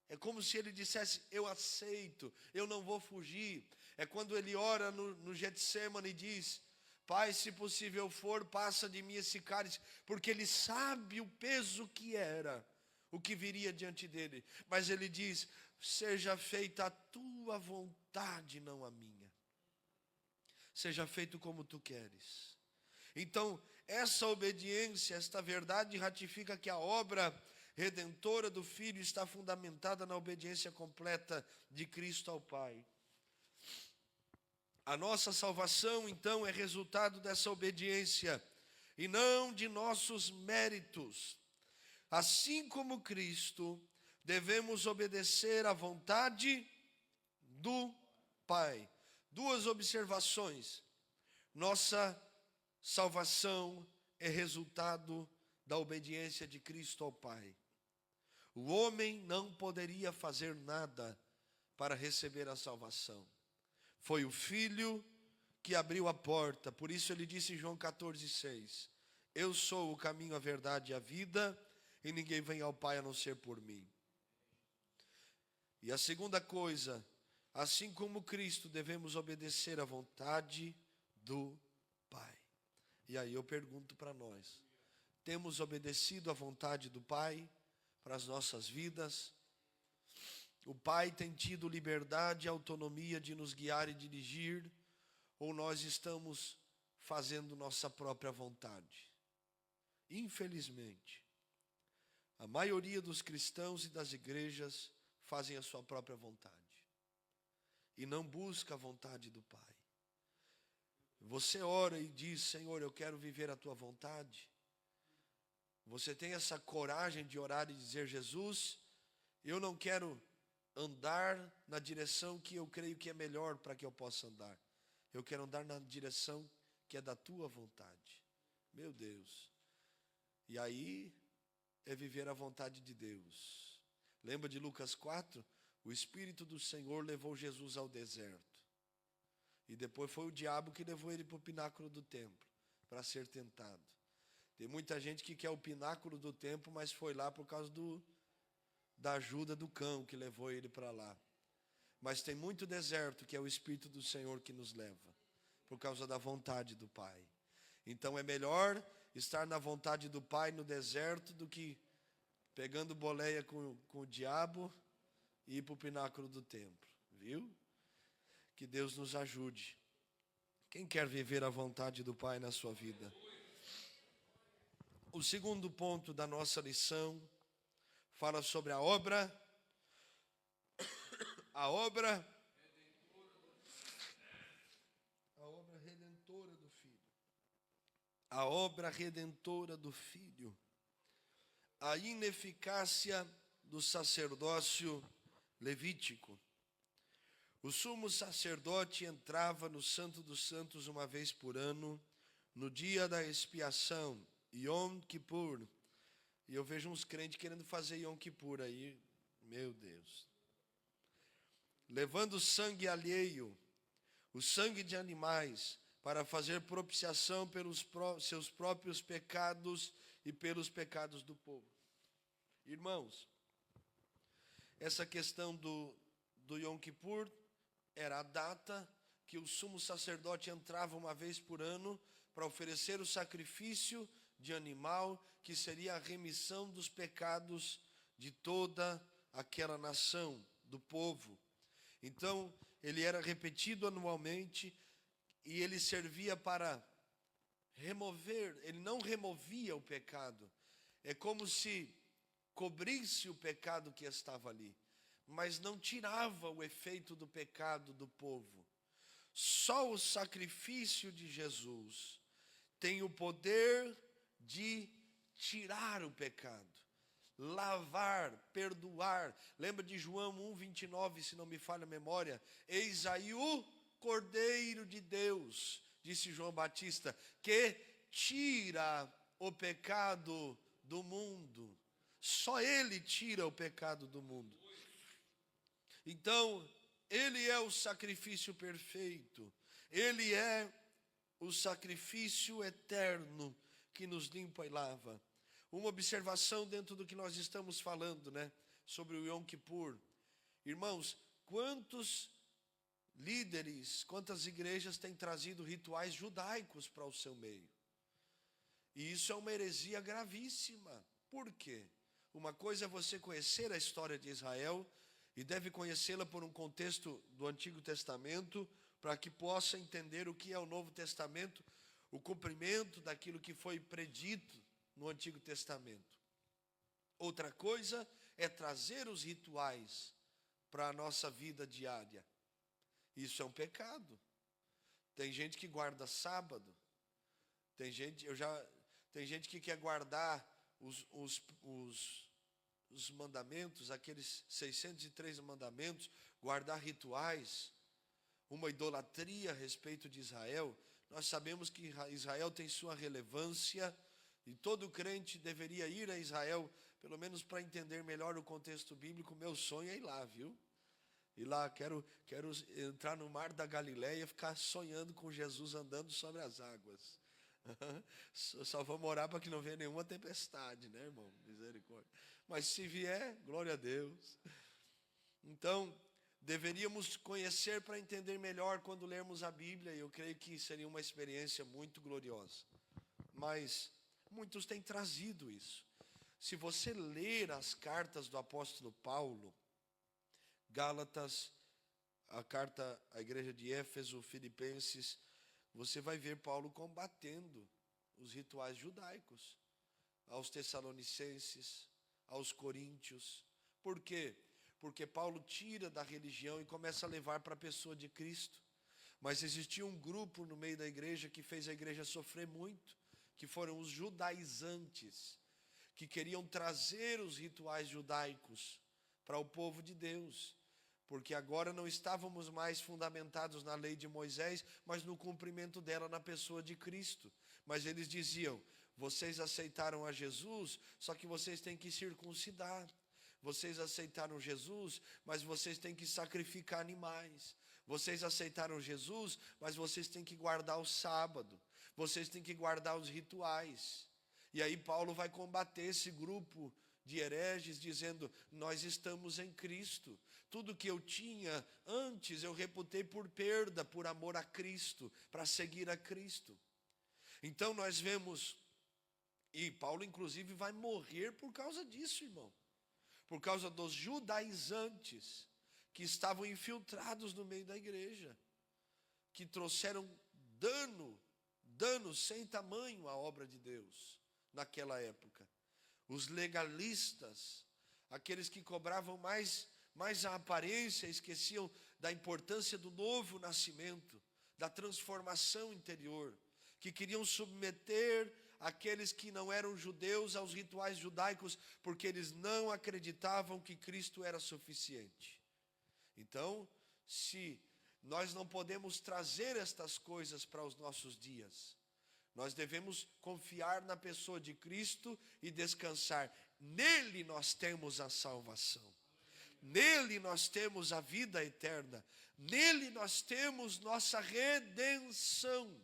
É como se ele dissesse, eu aceito, eu não vou fugir. É quando ele ora no Getsemane e diz, Pai, se possível for, passa de mim esse cálice, porque ele sabe o peso que era, o que viria diante dele. Mas ele diz, seja feita a tua vontade, não a minha. seja feito como tu queres. Então, essa obediência, esta verdade ratifica que a obra redentora do Filho está fundamentada na obediência completa de Cristo ao Pai. A nossa salvação, então, é resultado dessa obediência e não de nossos méritos. Assim como Cristo, devemos obedecer à vontade do Pai. Duas observações. Nossa salvação é resultado da obediência de Cristo ao Pai. O homem não poderia fazer nada para receber a salvação. Foi o Filho que abriu a porta. Por isso ele disse em João 14,6: Eu sou o caminho, a verdade e a vida, e ninguém vem ao Pai a não ser por mim. E a segunda coisa, assim como Cristo, devemos obedecer à vontade do Pai. E aí eu pergunto para nós: temos obedecido à vontade do Pai para as nossas vidas? O Pai tem tido liberdade e autonomia de nos guiar e dirigir, ou nós estamos fazendo nossa própria vontade? Infelizmente, a maioria dos cristãos e das igrejas fazem a sua própria vontade e não busca a vontade do Pai. Você ora e diz: Senhor, eu quero viver a tua vontade. Você tem essa coragem de orar e dizer: Jesus, eu não quero andar na direção que eu creio que é melhor para que eu possa andar. Eu quero andar na direção que é da tua vontade. Meu Deus. E aí é viver a vontade de Deus. Lembra de Lucas 4? O Espírito do Senhor levou Jesus ao deserto. E depois foi o diabo que levou ele para o pináculo do templo, para ser tentado. Tem muita gente que quer o pináculo do templo, mas foi lá por causa da ajuda do cão que levou ele para lá. Mas tem muito deserto que é o Espírito do Senhor que nos leva, por causa da vontade do Pai. Então é melhor estar na vontade do Pai no deserto do que pegando boleia com o diabo e ir para o pináculo do templo. Viu? Que Deus nos ajude. Quem quer viver a vontade do Pai na sua vida? O segundo ponto da nossa lição fala sobre a obra redentora do Filho. A obra redentora do Filho. A ineficácia do sacerdócio levítico. O sumo sacerdote entrava no Santo dos Santos uma vez por ano, no dia da expiação, Yom Kippur. E eu vejo uns crentes querendo fazer Yom Kippur aí, meu Deus. Levando sangue alheio, o sangue de animais, para fazer propiciação pelos seus próprios pecados e pelos pecados do povo. Irmãos, essa questão do Yom Kippur era a data que o sumo sacerdote entrava uma vez por ano para oferecer o sacrifício de animal, que seria a remissão dos pecados de toda aquela nação, do povo. Então, ele era repetido anualmente e ele servia para remover, ele não removia o pecado. É como se cobrisse o pecado que estava ali, mas não tirava o efeito do pecado do povo. Só o sacrifício de Jesus tem o poder de tirar o pecado, lavar, perdoar. Lembra de João 1,29, se não me falha a memória? Eis aí o Cordeiro de Deus, disse João Batista, que tira o pecado do mundo. Só Ele tira o pecado do mundo. Então, Ele é o sacrifício perfeito. Ele é o sacrifício eterno que nos limpa e lava. Uma observação dentro do que nós estamos falando, né? Sobre o Yom Kippur. Irmãos, quantos líderes, quantas igrejas têm trazido rituais judaicos para o seu meio? E isso é uma heresia gravíssima. Por quê? Uma coisa é você conhecer a história de Israel, e deve conhecê-la por um contexto do Antigo Testamento, para que possa entender o que é o Novo Testamento, o cumprimento daquilo que foi predito no Antigo Testamento. Outra coisa é trazer os rituais para a nossa vida diária. Isso é um pecado. Tem gente que guarda sábado. Tem gente que quer guardar os mandamentos, aqueles 603 mandamentos, guardar rituais, uma idolatria a respeito de Israel. Nós sabemos que Israel tem sua relevância e todo crente deveria ir a Israel, pelo menos para entender melhor o contexto bíblico. Meu sonho é ir lá, viu? Ir lá, quero entrar no mar da Galileia e ficar sonhando com Jesus andando sobre as águas. Só vamos orar para que não venha nenhuma tempestade, né, irmão? Misericórdia. Mas se vier, glória a Deus. Então, deveríamos conhecer para entender melhor quando lermos a Bíblia, e eu creio que seria uma experiência muito gloriosa. Mas muitos têm trazido isso. Se você ler as cartas do apóstolo Paulo, Gálatas, a carta à igreja de Éfeso, Filipenses, você vai ver Paulo combatendo os rituais judaicos, aos Tessalonicenses, aos Coríntios. Por quê? Porque Paulo tira da religião e começa a levar para a pessoa de Cristo. Mas existia um grupo no meio da igreja que fez a igreja sofrer muito, que foram os judaizantes, que queriam trazer os rituais judaicos para o povo de Deus, porque agora não estávamos mais fundamentados na lei de Moisés, mas no cumprimento dela na pessoa de Cristo. Mas eles diziam: vocês aceitaram a Jesus, só que vocês têm que circuncidar. Vocês aceitaram Jesus, mas vocês têm que sacrificar animais. Vocês aceitaram Jesus, mas vocês têm que guardar o sábado. Vocês têm que guardar os rituais. E aí Paulo vai combater esse grupo de hereges, dizendo: nós estamos em Cristo. Tudo que eu tinha antes eu reputei por perda, por amor a Cristo, para seguir a Cristo. Então nós vemos, e Paulo inclusive vai morrer por causa disso, irmão. Por causa dos judaizantes que estavam infiltrados no meio da igreja, que trouxeram dano sem tamanho à obra de Deus naquela época. Os legalistas, aqueles que cobravam mais a aparência, esqueciam da importância do novo nascimento, da transformação interior, que queriam submeter aqueles que não eram judeus aos rituais judaicos, porque eles não acreditavam que Cristo era suficiente. Então, se nós não podemos trazer estas coisas para os nossos dias, nós devemos confiar na pessoa de Cristo e descansar. Nele nós temos a salvação. Nele nós temos a vida eterna. Nele nós temos nossa redenção.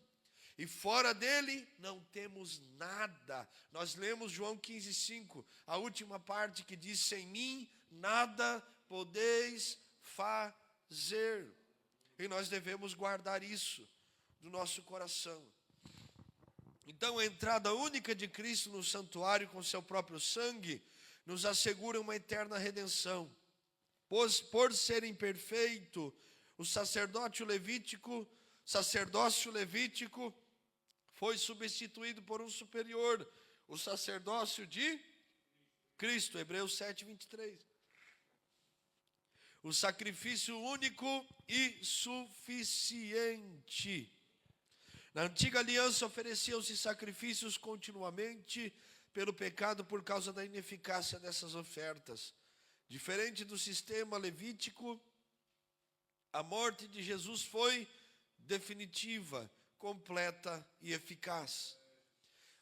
E fora dele não temos nada. Nós lemos João 15:5, a última parte que diz: sem mim nada podeis fazer. E nós devemos guardar isso no nosso coração. Então, a entrada única de Cristo no santuário com seu próprio sangue nos assegura uma eterna redenção. Pois, por ser imperfeito, o sacerdócio levítico foi substituído por um superior, o sacerdócio de Cristo, Hebreus 7:23. O sacrifício único e suficiente. Na antiga aliança ofereciam-se sacrifícios continuamente pelo pecado por causa da ineficácia dessas ofertas. Diferente do sistema levítico, a morte de Jesus foi definitiva, completa e eficaz.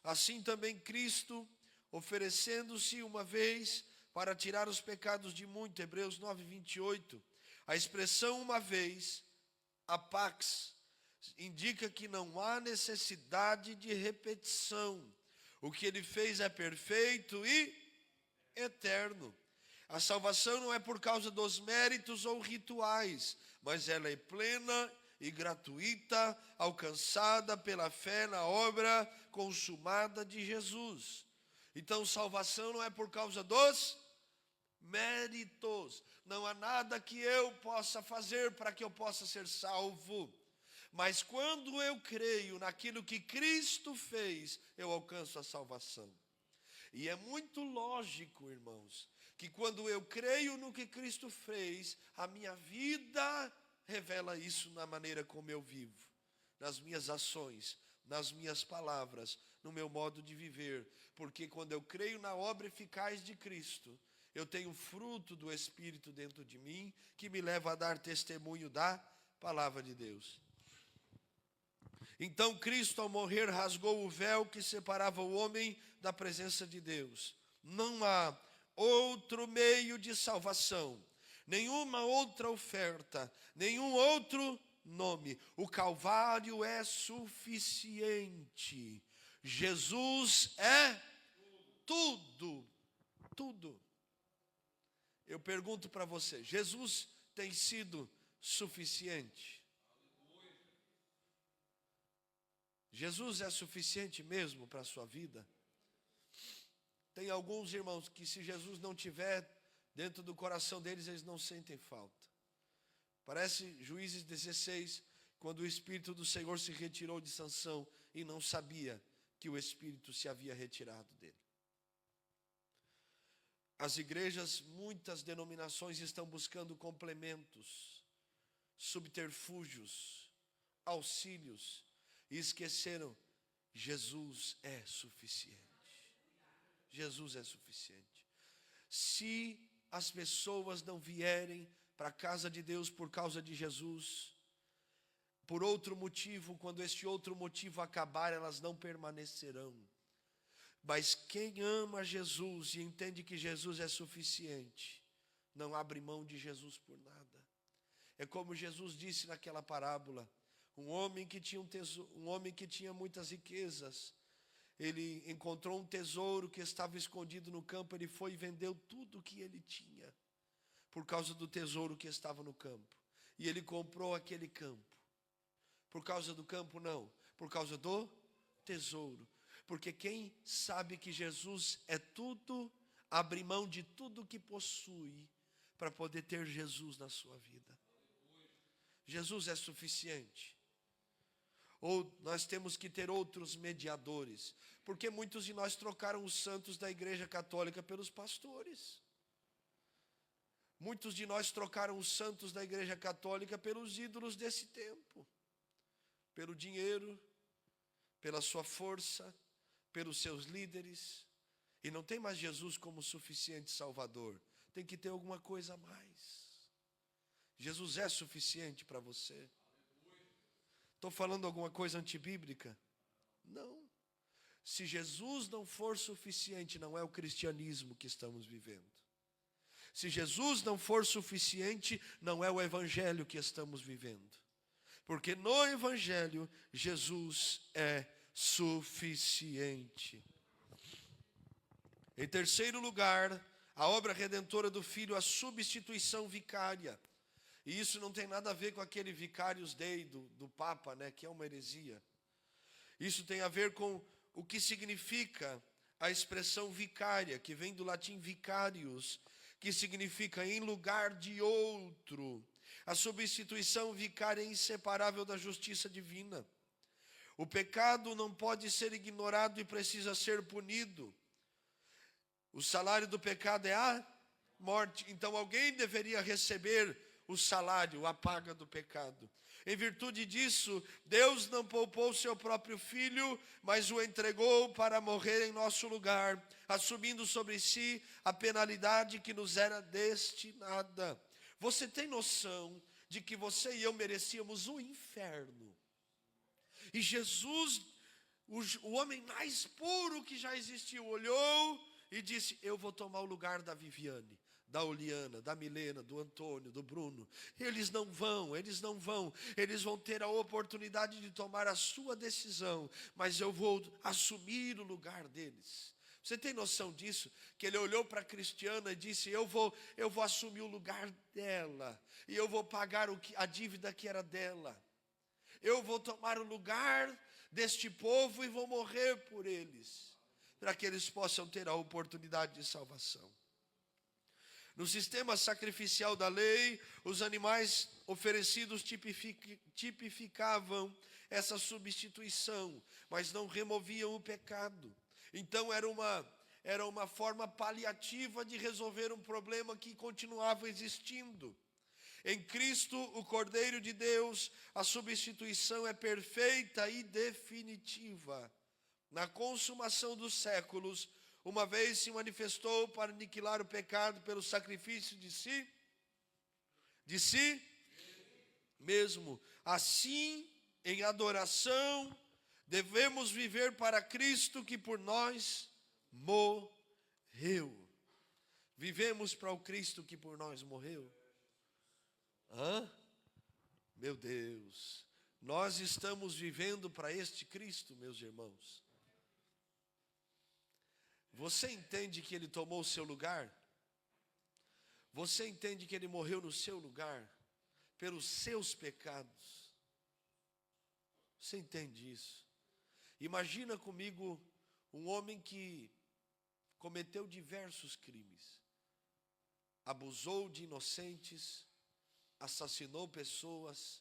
Assim também Cristo, oferecendo-se uma vez para tirar os pecados de muito, Hebreus 9:28. A expressão uma vez, apax, indica que não há necessidade de repetição. O que ele fez é perfeito e eterno. A salvação não é por causa dos méritos ou rituais, mas ela é plena e gratuita, alcançada pela fé na obra consumada de Jesus. Então, salvação não é por causa dos méritos. Não há nada que eu possa fazer para que eu possa ser salvo. Mas quando eu creio naquilo que Cristo fez, eu alcanço a salvação. E é muito lógico, irmãos, que quando eu creio no que Cristo fez, a minha vida revela isso na maneira como eu vivo, nas minhas ações, nas minhas palavras, no meu modo de viver. Porque quando eu creio na obra eficaz de Cristo, eu tenho fruto do Espírito dentro de mim, que me leva a dar testemunho da palavra de Deus. Então Cristo, ao morrer, rasgou o véu que separava o homem da presença de Deus. Não há outro meio de salvação, nenhuma outra oferta, nenhum outro nome. O Calvário é suficiente. Jesus é tudo, tudo. Eu pergunto para você, Jesus tem sido suficiente? Jesus é suficiente mesmo para a sua vida? Tem alguns irmãos que, se Jesus não tiver dentro do coração deles, eles não sentem falta. Parece Juízes 16, quando o Espírito do Senhor se retirou de Sansão e não sabia que o Espírito se havia retirado dele. As igrejas, muitas denominações estão buscando complementos, subterfúgios, auxílios, e esqueceram, Jesus é suficiente. Jesus é suficiente. Se as pessoas não vierem para a casa de Deus por causa de Jesus, por outro motivo, quando este outro motivo acabar, elas não permanecerão. Mas quem ama Jesus e entende que Jesus é suficiente, não abre mão de Jesus por nada. É como Jesus disse naquela parábola, um homem que tinha muitas riquezas, ele encontrou um tesouro que estava escondido no campo, ele foi e vendeu tudo o que ele tinha, por causa do tesouro que estava no campo. E ele comprou aquele campo. Por causa do campo, não, por causa do tesouro. Porque quem sabe que Jesus é tudo, abre mão de tudo que possui, para poder ter Jesus na sua vida. Jesus é suficiente. Ou nós temos que ter outros mediadores, porque muitos de nós trocaram os santos da Igreja Católica pelos pastores. Muitos de nós trocaram os santos da Igreja Católica pelos ídolos desse tempo, pelo dinheiro, pela sua força, pelos seus líderes, e não tem mais Jesus como suficiente Salvador, tem que ter alguma coisa a mais. Jesus é suficiente para você? Estou falando alguma coisa antibíblica? Não. Se Jesus não for suficiente, não é o cristianismo que estamos vivendo. Se Jesus não for suficiente, não é o evangelho que estamos vivendo. Porque no evangelho, Jesus é suficiente. Em terceiro lugar, a obra redentora do Filho, a substituição vicária. E isso não tem nada a ver com aquele vicarius dei do Papa, né, que é uma heresia. Isso tem a ver com o que significa a expressão vicária, que vem do latim vicarius, que significa em lugar de outro. A substituição vicária é inseparável da justiça divina. O pecado não pode ser ignorado e precisa ser punido. O salário do pecado é a morte. Então alguém deveria receber o salário, a paga do pecado. Em virtude disso, Deus não poupou seu próprio Filho, mas o entregou para morrer em nosso lugar, assumindo sobre si a penalidade que nos era destinada. Você tem noção de que você e eu merecíamos o inferno? E Jesus, o homem mais puro que já existiu, olhou e disse, eu vou tomar o lugar da Viviane, da Oliana, da Milena, do Antônio, do Bruno. Eles vão ter a oportunidade de tomar a sua decisão, mas eu vou assumir o lugar deles. Você tem noção disso? Que ele olhou para a Cristiana e disse, eu vou assumir o lugar dela, e eu vou pagar a dívida que era dela. Eu vou tomar o lugar deste povo e vou morrer por eles, para que eles possam ter a oportunidade de salvação. No sistema sacrificial da lei, os animais oferecidos tipificavam essa substituição, mas não removiam o pecado. Então era uma forma paliativa de resolver um problema que continuava existindo. Em Cristo, o Cordeiro de Deus, a substituição é perfeita e definitiva. Na consumação dos séculos, uma vez se manifestou para aniquilar o pecado pelo sacrifício de si mesmo. Assim, em adoração, devemos viver para Cristo que por nós morreu. Vivemos para o Cristo que por nós morreu. Meu Deus, nós estamos vivendo para este Cristo, meus irmãos. Você entende que Ele tomou o seu lugar? Você entende que Ele morreu no seu lugar? Pelos seus pecados? Você entende isso? Imagina comigo um homem que cometeu diversos crimes. Abusou de inocentes, assassinou pessoas.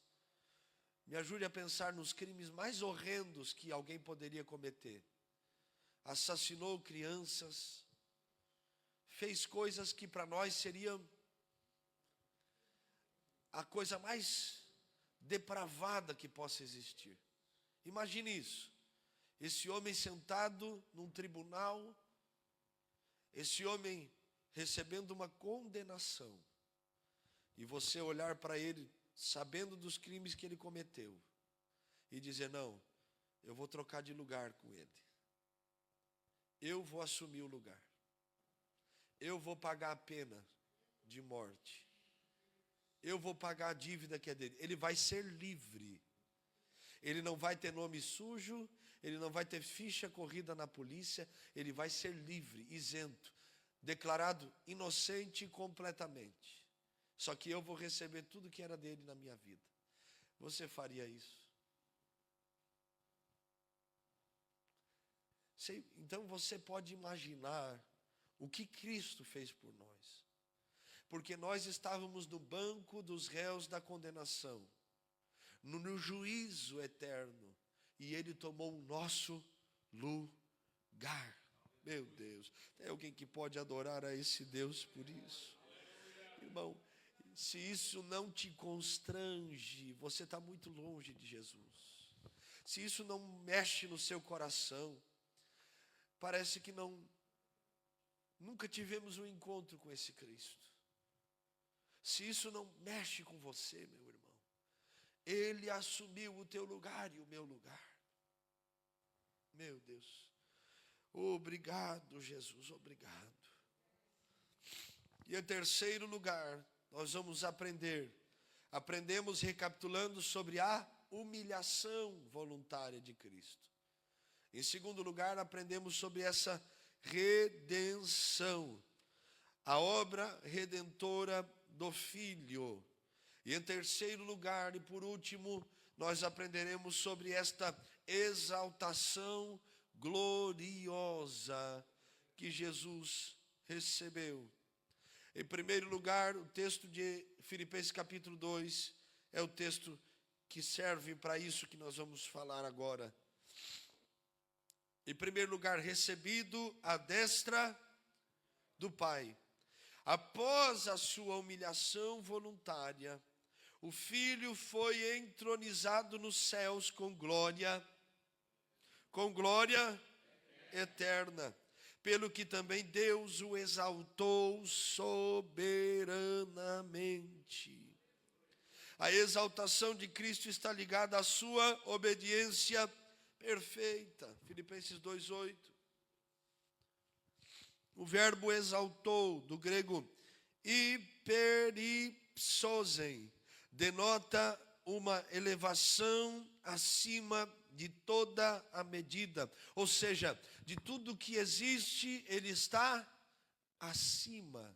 Me ajude a pensar nos crimes mais horrendos que alguém poderia cometer. Assassinou crianças, fez coisas que para nós seriam a coisa mais depravada que possa existir. Imagine isso. Esse homem sentado num tribunal, esse homem recebendo uma condenação, e você olhar para ele, sabendo dos crimes que ele cometeu, e dizer: não, eu vou trocar de lugar com ele. Eu vou assumir o lugar. Eu vou pagar a pena de morte. Eu vou pagar a dívida que é dele. Ele vai ser livre. Ele não vai ter nome sujo, ele não vai ter ficha corrida na polícia, ele vai ser livre, isento, declarado inocente completamente. Só que eu vou receber tudo que era dele na minha vida. Você faria isso? Então você pode imaginar o que Cristo fez por nós. Porque nós estávamos no banco dos réus da condenação, no juízo eterno, e Ele tomou o nosso lugar. Meu Deus, tem alguém que pode adorar a esse Deus por isso? Irmão, se isso não te constrange, você está muito longe de Jesus. Se isso não mexe no seu coração, parece que nunca tivemos um encontro com esse Cristo. Se isso não mexe com você, meu irmão, Ele assumiu o teu lugar e o meu lugar. Meu Deus, obrigado, Jesus, obrigado. E em terceiro lugar, nós vamos aprendemos recapitulando sobre a humilhação voluntária de Cristo. Em segundo lugar, aprendemos sobre essa redenção, a obra redentora do Filho. E em terceiro lugar, e por último, nós aprenderemos sobre esta exaltação gloriosa que Jesus recebeu. Em primeiro lugar, o texto de Filipenses capítulo 2 é o texto que serve para isso que nós vamos falar agora. Em primeiro lugar, recebido à destra do Pai. Após a sua humilhação voluntária, o Filho foi entronizado nos céus com glória eterna, pelo que também Deus o exaltou soberanamente. A exaltação de Cristo está ligada à sua obediência perfeita. Filipenses 2:8. O verbo exaltou, do grego hyperipsosen, denota uma elevação acima de toda a medida. Ou seja, de tudo que existe, Ele está acima.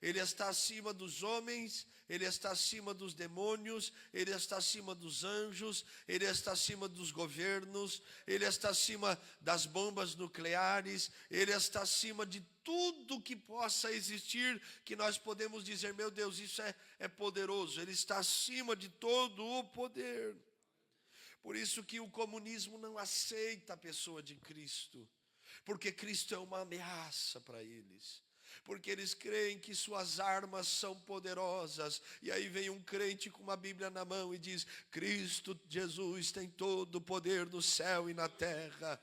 Ele está acima dos homens, Ele está acima dos demônios, Ele está acima dos anjos, Ele está acima dos governos, Ele está acima das bombas nucleares, Ele está acima de tudo que possa existir, que nós podemos dizer, meu Deus, isso é poderoso. Ele está acima de todo o poder. Por isso que o comunismo não aceita a pessoa de Cristo, porque Cristo é uma ameaça para eles. Porque eles creem que suas armas são poderosas. E aí vem um crente com uma Bíblia na mão e diz, Cristo Jesus tem todo o poder no céu e na terra.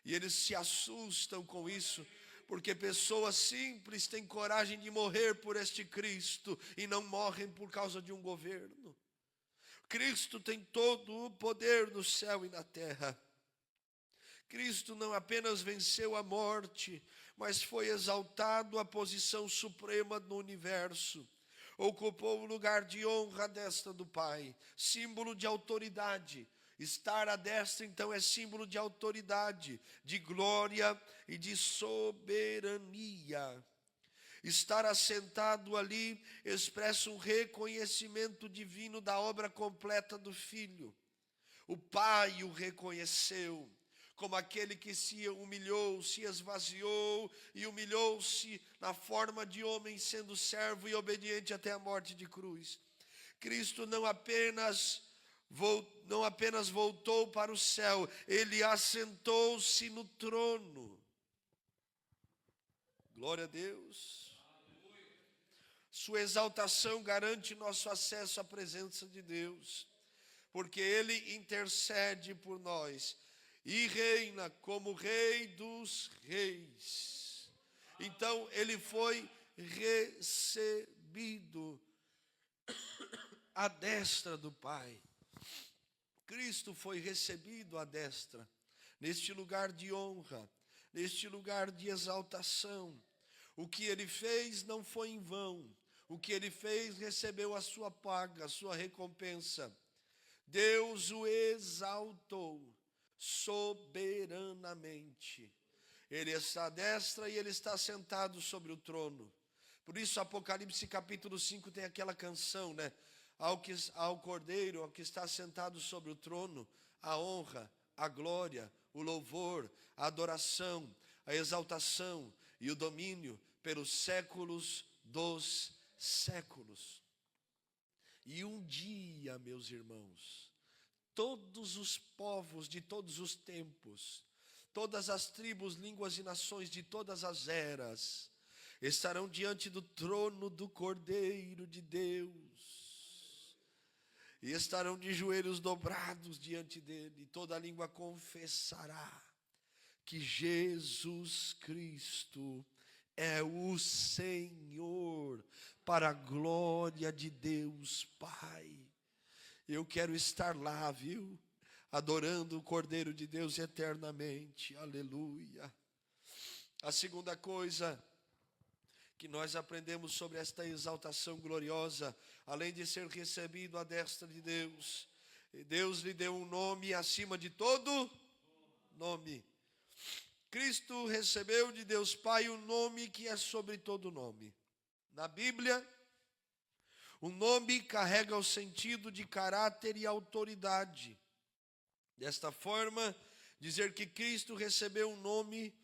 E eles se assustam com isso, porque pessoas simples têm coragem de morrer por este Cristo e não morrem por causa de um governo. Cristo tem todo o poder no céu e na terra. Cristo não apenas venceu a morte, mas foi exaltado à posição suprema no universo. Ocupou o lugar de honra à destra do Pai, símbolo de autoridade. Estar à destra, então, é símbolo de autoridade, de glória e de soberania. Estar assentado ali expressa um reconhecimento divino da obra completa do Filho. O Pai o reconheceu como aquele que se humilhou, se esvaziou e humilhou-se na forma de homem, sendo servo e obediente até a morte de cruz. Cristo não apenas voltou para o céu, ele assentou-se no trono. Glória a Deus. Sua exaltação garante nosso acesso à presença de Deus, porque ele intercede por nós e reina como Rei dos Reis. Então ele foi recebido à destra do Pai. Cristo foi recebido à destra, neste lugar de honra, neste lugar de exaltação. O que ele fez não foi em vão. O que ele fez recebeu a sua paga, a sua recompensa. Deus o exaltou soberanamente. Ele está à destra e ele está sentado sobre o trono. Por isso Apocalipse capítulo 5 tem aquela canção, né? Ao Cordeiro, ao que está sentado sobre o trono, a honra, a glória, o louvor, a adoração, a exaltação e o domínio pelos séculos dos séculos. E um dia, meus irmãos, todos os povos de todos os tempos, todas as tribos, línguas e nações de todas as eras, estarão diante do trono do Cordeiro de Deus, e estarão de joelhos dobrados diante dele, e toda língua confessará que Jesus Cristo é o Senhor, para a glória de Deus Pai. Eu quero estar lá, viu? Adorando o Cordeiro de Deus eternamente. Aleluia. A segunda coisa que nós aprendemos sobre esta exaltação gloriosa, além de ser recebido à destra de Deus, Deus lhe deu um nome acima de todo nome. Cristo recebeu de Deus Pai um nome que é sobre todo nome. Na Bíblia, o nome carrega o sentido de caráter e autoridade. Desta forma, dizer que Cristo recebeu um nome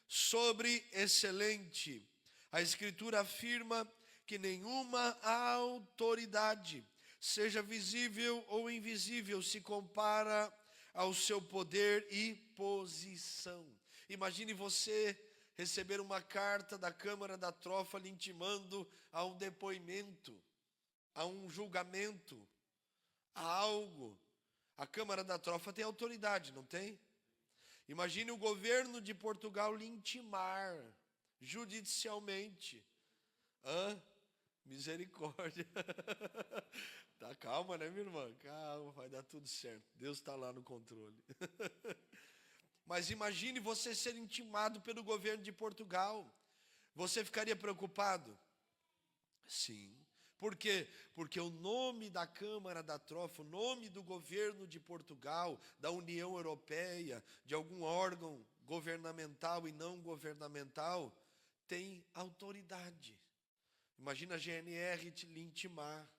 sobreexcelente. A Escritura afirma que nenhuma autoridade, seja visível ou invisível, se compara ao seu poder e posição. Imagine você receber uma carta da Câmara da Trofa lhe intimando a um depoimento, a um julgamento, a algo. A Câmara da Trofa tem autoridade, não tem? Imagine o governo de Portugal lhe intimar judicialmente. Misericórdia. Tá, calma, né, minha irmã? Calma, vai dar tudo certo. Deus está lá no controle. Mas imagine você ser intimado pelo governo de Portugal. Você ficaria preocupado? Sim. Por quê? Porque o nome da Câmara da Trofa, o nome do governo de Portugal, da União Europeia, de algum órgão governamental e não governamental, tem autoridade. Imagina a GNR lhe intimar.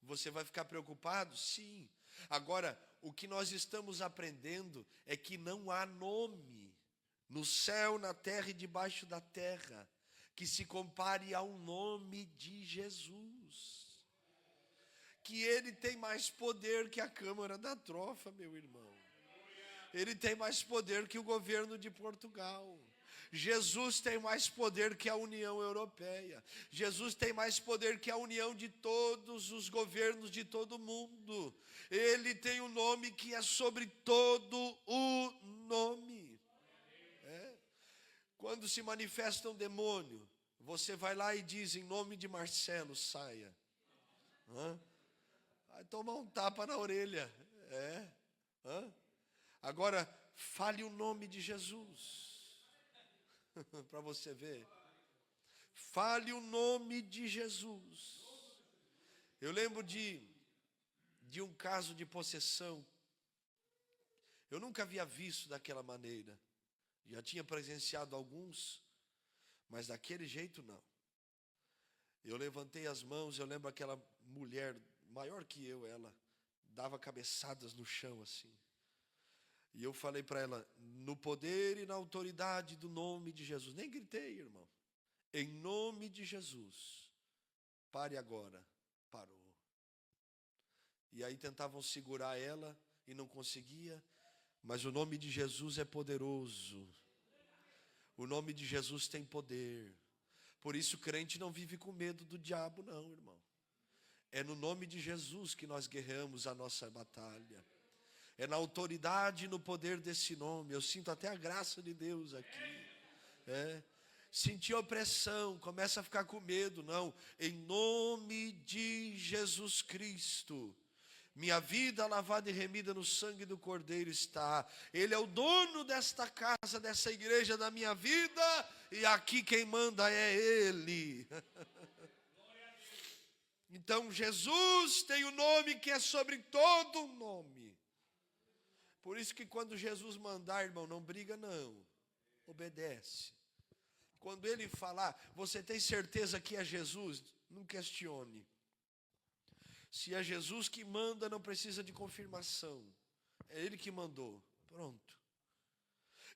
Você vai ficar preocupado? Sim. Agora, o que nós estamos aprendendo é que não há nome no céu, na terra e debaixo da terra que se compare ao nome de Jesus. Que ele tem mais poder que a Câmara da Trofa, meu irmão. Ele tem mais poder que o governo de Portugal. Jesus tem mais poder que a União Europeia. Jesus tem mais poder que a união de todos os governos de todo o mundo. Ele tem um nome que é sobre todo o nome. Quando se manifesta um demônio, você vai lá e diz, em nome de Marcelo, saia. Vai tomar um tapa na orelha. Agora, fale o nome de Jesus. Para você ver. Fale o nome de Jesus. Eu lembro de um caso de possessão. Eu nunca havia visto daquela maneira. Já tinha presenciado alguns, mas daquele jeito não. Eu levantei as mãos, eu lembro aquela mulher, maior que eu, ela dava cabeçadas no chão assim. E eu falei para ela, no poder e na autoridade do nome de Jesus. Nem gritei, irmão. Em nome de Jesus. Pare agora. Parou. E aí tentavam segurar ela e não conseguia. Mas o nome de Jesus é poderoso. O nome de Jesus tem poder. Por isso crente não vive com medo do diabo não, irmão. É no nome de Jesus que nós guerreamos a nossa batalha. É na autoridade e no poder desse nome. Eu sinto até a graça de Deus aqui. Sentir opressão, começa a ficar com medo. Não, em nome de Jesus Cristo. Minha vida lavada e remida no sangue do Cordeiro está. Ele é o dono desta casa, dessa igreja, da minha vida. E aqui quem manda é Ele. Então Jesus tem o nome que é sobre todo o nome. Por isso que quando Jesus mandar, irmão, não briga não, obedece. Quando ele falar, você tem certeza que é Jesus? Não questione. Se é Jesus que manda, não precisa de confirmação. É Ele que mandou, pronto.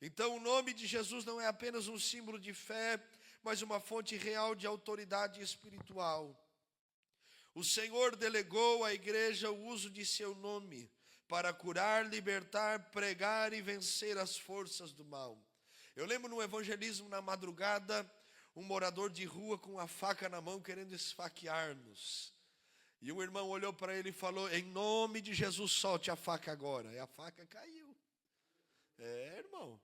Então o nome de Jesus não é apenas um símbolo de fé, mas uma fonte real de autoridade espiritual. O Senhor delegou à igreja o uso de seu nome para curar, libertar, pregar e vencer as forças do mal. Eu lembro no evangelismo na madrugada, um morador de rua com a faca na mão querendo esfaquear-nos. E um irmão olhou para ele e falou, em nome de Jesus, solte a faca agora. E a faca caiu. Irmão.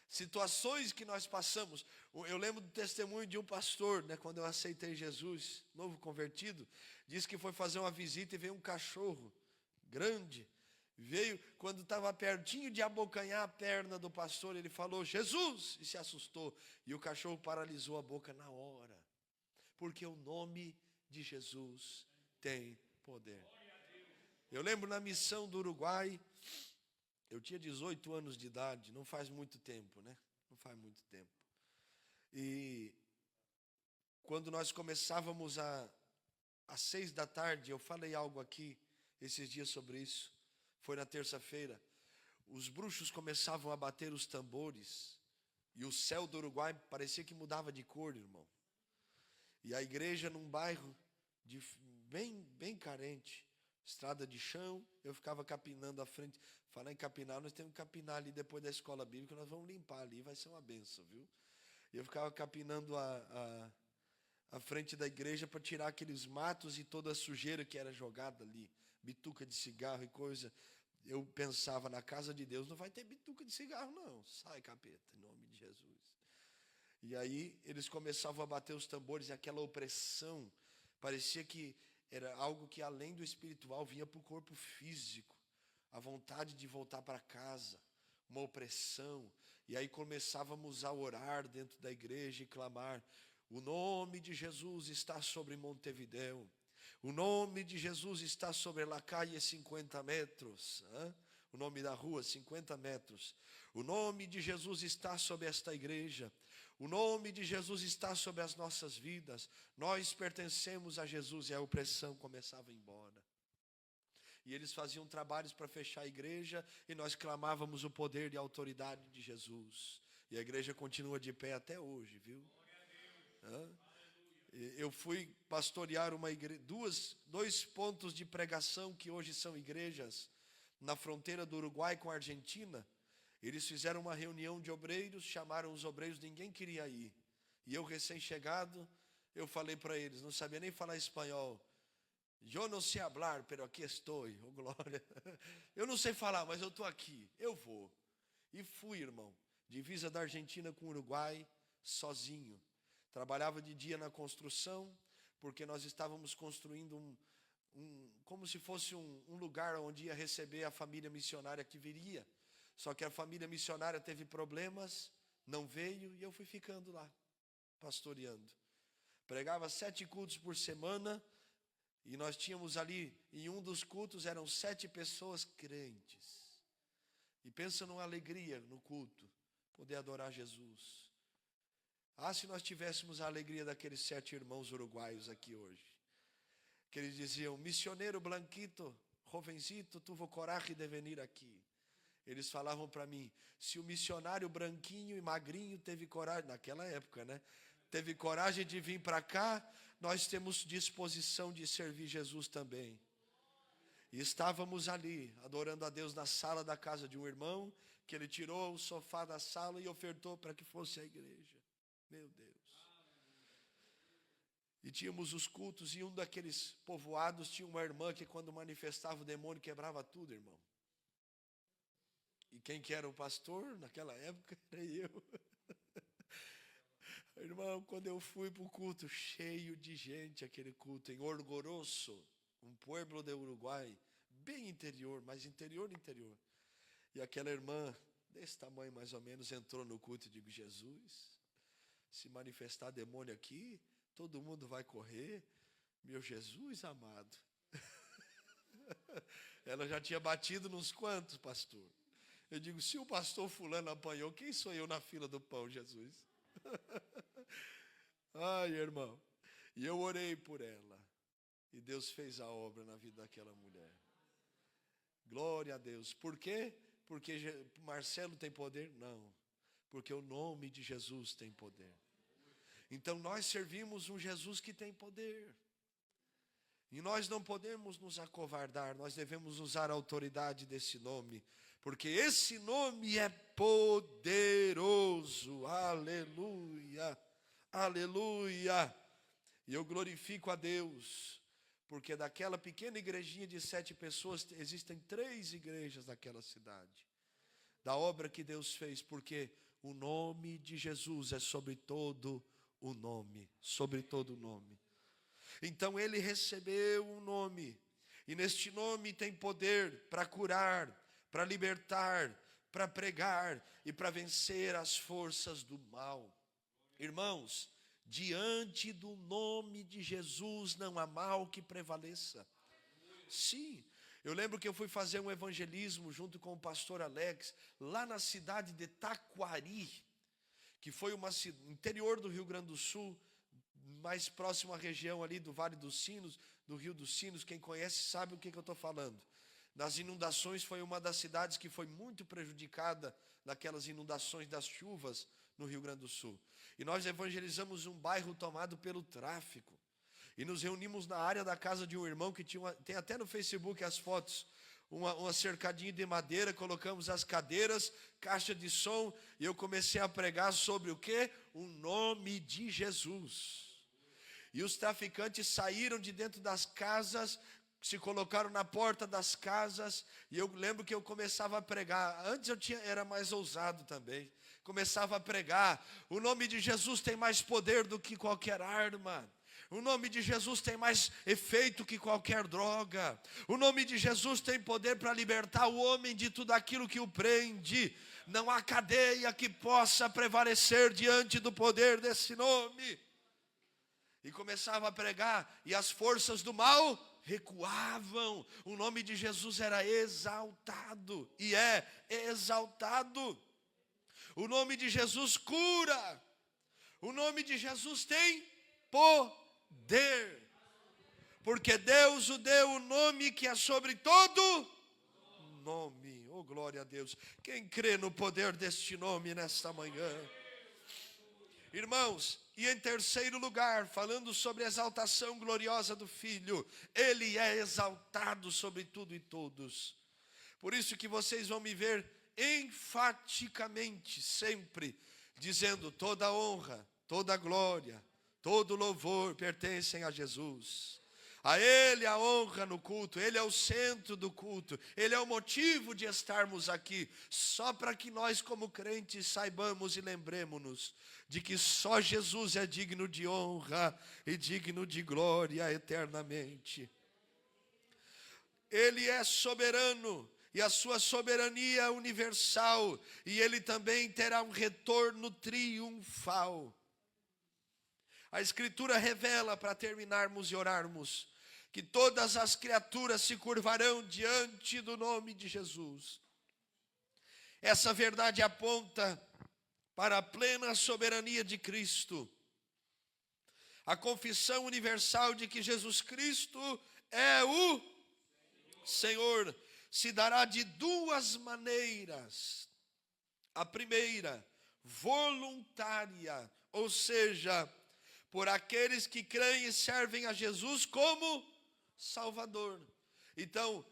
Situações que nós passamos. Eu lembro do testemunho de um pastor, quando eu aceitei Jesus, novo convertido, disse que foi fazer uma visita e veio um cachorro grande, veio, quando estava pertinho de abocanhar a perna do pastor, ele falou, Jesus, e se assustou, e o cachorro paralisou a boca na hora, porque o nome de Jesus tem poder. Eu lembro na missão do Uruguai, eu tinha 18 anos de idade, não faz muito tempo, não faz muito tempo, e quando nós começávamos às 6 da tarde, eu falei algo aqui, esses dias sobre isso, foi na terça-feira, os bruxos começavam a bater os tambores, e o céu do Uruguai parecia que mudava de cor, irmão. E a igreja num bairro bem carente, estrada de chão, eu ficava capinando a frente. Falar em capinar, nós temos que capinar ali depois da escola bíblica, nós vamos limpar ali, vai ser uma benção, viu? Eu ficava capinando a frente da igreja para tirar aqueles matos e toda a sujeira que era jogada ali. Bituca de cigarro e coisa. Eu pensava, na casa de Deus não vai ter bituca de cigarro não. Sai, capeta, em nome de Jesus. E aí eles começavam a bater os tambores e aquela opressão, parecia que era algo que além do espiritual vinha para o corpo físico. A vontade de voltar para casa, uma opressão. E aí começávamos a orar dentro da igreja e clamar, o nome de Jesus está sobre Montevidéu. O nome de Jesus está sobre La Calle 50 metros. O nome da rua, 50 metros. O nome de Jesus está sobre esta igreja. O nome de Jesus está sobre as nossas vidas. Nós pertencemos a Jesus e a opressão começava a ir embora. E eles faziam trabalhos para fechar a igreja e nós clamávamos o poder e a autoridade de Jesus. E a igreja continua de pé até hoje, viu? Eu fui pastorear uma igreja, dois pontos de pregação que hoje são igrejas, na fronteira do Uruguai com a Argentina. Eles fizeram uma reunião de obreiros, chamaram os obreiros, ninguém queria ir. E eu, recém-chegado, eu falei para eles, não sabia nem falar espanhol. Eu não sei hablar, pero aqui estou, oh glória. Eu não sei falar, mas eu estou aqui, eu vou. E fui, irmão, divisa da Argentina com o Uruguai, sozinho. Trabalhava de dia na construção, porque nós estávamos construindo como se fosse um lugar onde ia receber a família missionária que viria. Só que a família missionária teve problemas, não veio, e eu fui ficando lá, pastoreando. Pregava 7 cultos por semana, e nós tínhamos ali, em um dos cultos, eram 7 pessoas crentes. E pensa numa alegria no culto, poder adorar Jesus. Ah, se nós tivéssemos a alegria daqueles 7 irmãos uruguaios aqui hoje. Que eles diziam, missioneiro blanquito, jovencito, tuvo coragem de venir aqui. Eles falavam para mim, se o missionário branquinho e magrinho teve coragem, naquela época, né? Teve coragem de vir para cá, nós temos disposição de servir Jesus também. E estávamos ali, adorando a Deus na sala da casa de um irmão, que ele tirou o sofá da sala e ofertou para que fosse a igreja. Meu Deus. E tínhamos os cultos, e um daqueles povoados tinha uma irmã que quando manifestava o demônio quebrava tudo, irmão. E quem que era o pastor naquela época era eu. Irmão, quando eu fui para o culto, cheio de gente, aquele culto em Orgoroso, um pueblo do Uruguai, bem interior, mas interior. E aquela irmã, desse tamanho mais ou menos, entrou no culto e digo, Jesus, se manifestar demônio aqui, todo mundo vai correr, meu Jesus amado. Ela já tinha batido nos quantos, pastor? Eu digo, se o pastor fulano apanhou, quem sou eu na fila do pão, Jesus? Ai, irmão. E eu orei por ela. E Deus fez a obra na vida daquela mulher. Glória a Deus. Por quê? Porque Marcelo tem poder? Não. Porque o nome de Jesus tem poder. Então nós servimos um Jesus que tem poder. E nós não podemos nos acovardar, nós devemos usar a autoridade desse nome, porque esse nome é poderoso. Aleluia, aleluia. E eu glorifico a Deus, porque daquela pequena igrejinha de 7 pessoas, existem 3 igrejas naquela cidade. Da obra que Deus fez, porque o nome de Jesus é sobre todo o nome, sobre todo o nome. Então ele recebeu um nome, e neste nome tem poder para curar, para libertar, para pregar e para vencer as forças do mal. Irmãos, diante do nome de Jesus não há mal que prevaleça. Sim, eu lembro que eu fui fazer um evangelismo junto com o pastor Alex, lá na cidade de Taquari, que foi interior do Rio Grande do Sul, mais próximo à região ali do Vale dos Sinos, do Rio dos Sinos. Quem conhece sabe o que eu estou falando. Nas inundações, foi uma das cidades que foi muito prejudicada naquelas inundações das chuvas no Rio Grande do Sul. E nós evangelizamos um bairro tomado pelo tráfico. E nos reunimos na área da casa de um irmão que tem até no Facebook as fotos, uma cercadinha de madeira, colocamos as cadeiras, caixa de som, e eu comecei a pregar sobre o quê? O nome de Jesus. E os traficantes saíram de dentro das casas, se colocaram na porta das casas, e eu lembro que eu começava a pregar. Antes era mais ousado também. Começava a pregar, o nome de Jesus tem mais poder do que qualquer arma. O nome de Jesus tem mais efeito que qualquer droga. O nome de Jesus tem poder para libertar o homem de tudo aquilo que o prende. Não há cadeia que possa prevalecer diante do poder desse nome. E começava a pregar, e as forças do mal recuavam. O nome de Jesus era exaltado, e é exaltado. O nome de Jesus cura. O nome de Jesus tem poder. Porque Deus o deu o nome que é sobre todo nome. Oh, glória a Deus. Quem crê no poder deste nome nesta manhã? Irmãos, e em terceiro lugar, falando sobre a exaltação gloriosa do Filho, Ele é exaltado sobre tudo e todos. Por isso que vocês vão me ver enfaticamente sempre dizendo: toda honra, toda glória, todo louvor pertencem a Jesus. A Ele a honra no culto, Ele é o centro do culto, Ele é o motivo de estarmos aqui, só para que nós como crentes saibamos e lembremos-nos de que só Jesus é digno de honra e digno de glória eternamente. Ele é soberano e a sua soberania é universal, e Ele também terá um retorno triunfal. A Escritura revela, para terminarmos e orarmos, que todas as criaturas se curvarão diante do nome de Jesus. Essa verdade aponta para a plena soberania de Cristo. A confissão universal de que Jesus Cristo é o Senhor se dará de duas maneiras. A primeira, voluntária, ou seja, por aqueles que creem e servem a Jesus como Salvador. Então,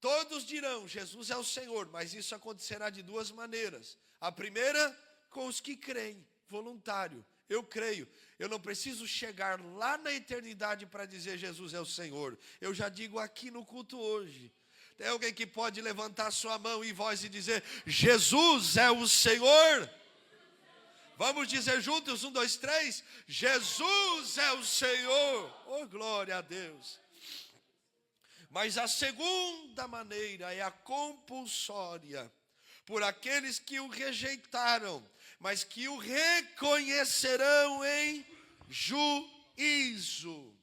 todos dirão: Jesus é o Senhor, mas isso acontecerá de duas maneiras. A primeira, com os que creem, voluntário. Eu creio, eu não preciso chegar lá na eternidade para dizer Jesus é o Senhor. Eu já digo aqui no culto hoje. Tem alguém que pode levantar sua mão e voz e dizer: Jesus é o Senhor? Vamos dizer juntos, 1, 2, 3. Jesus é o Senhor. Oh, glória a Deus. Mas a segunda maneira é a compulsória, por aqueles que o rejeitaram, mas que o reconhecerão em juízo.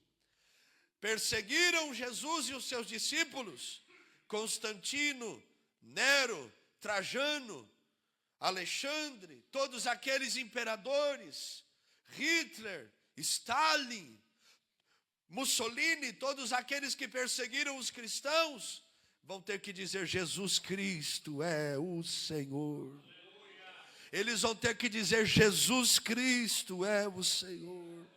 Perseguiram Jesus e os seus discípulos, Constantino, Nero, Trajano, Alexandre, todos aqueles imperadores, Hitler, Stalin, Mussolini, todos aqueles que perseguiram os cristãos, vão ter que dizer: Jesus Cristo é o Senhor. Eles vão ter que dizer: Jesus Cristo é o Senhor.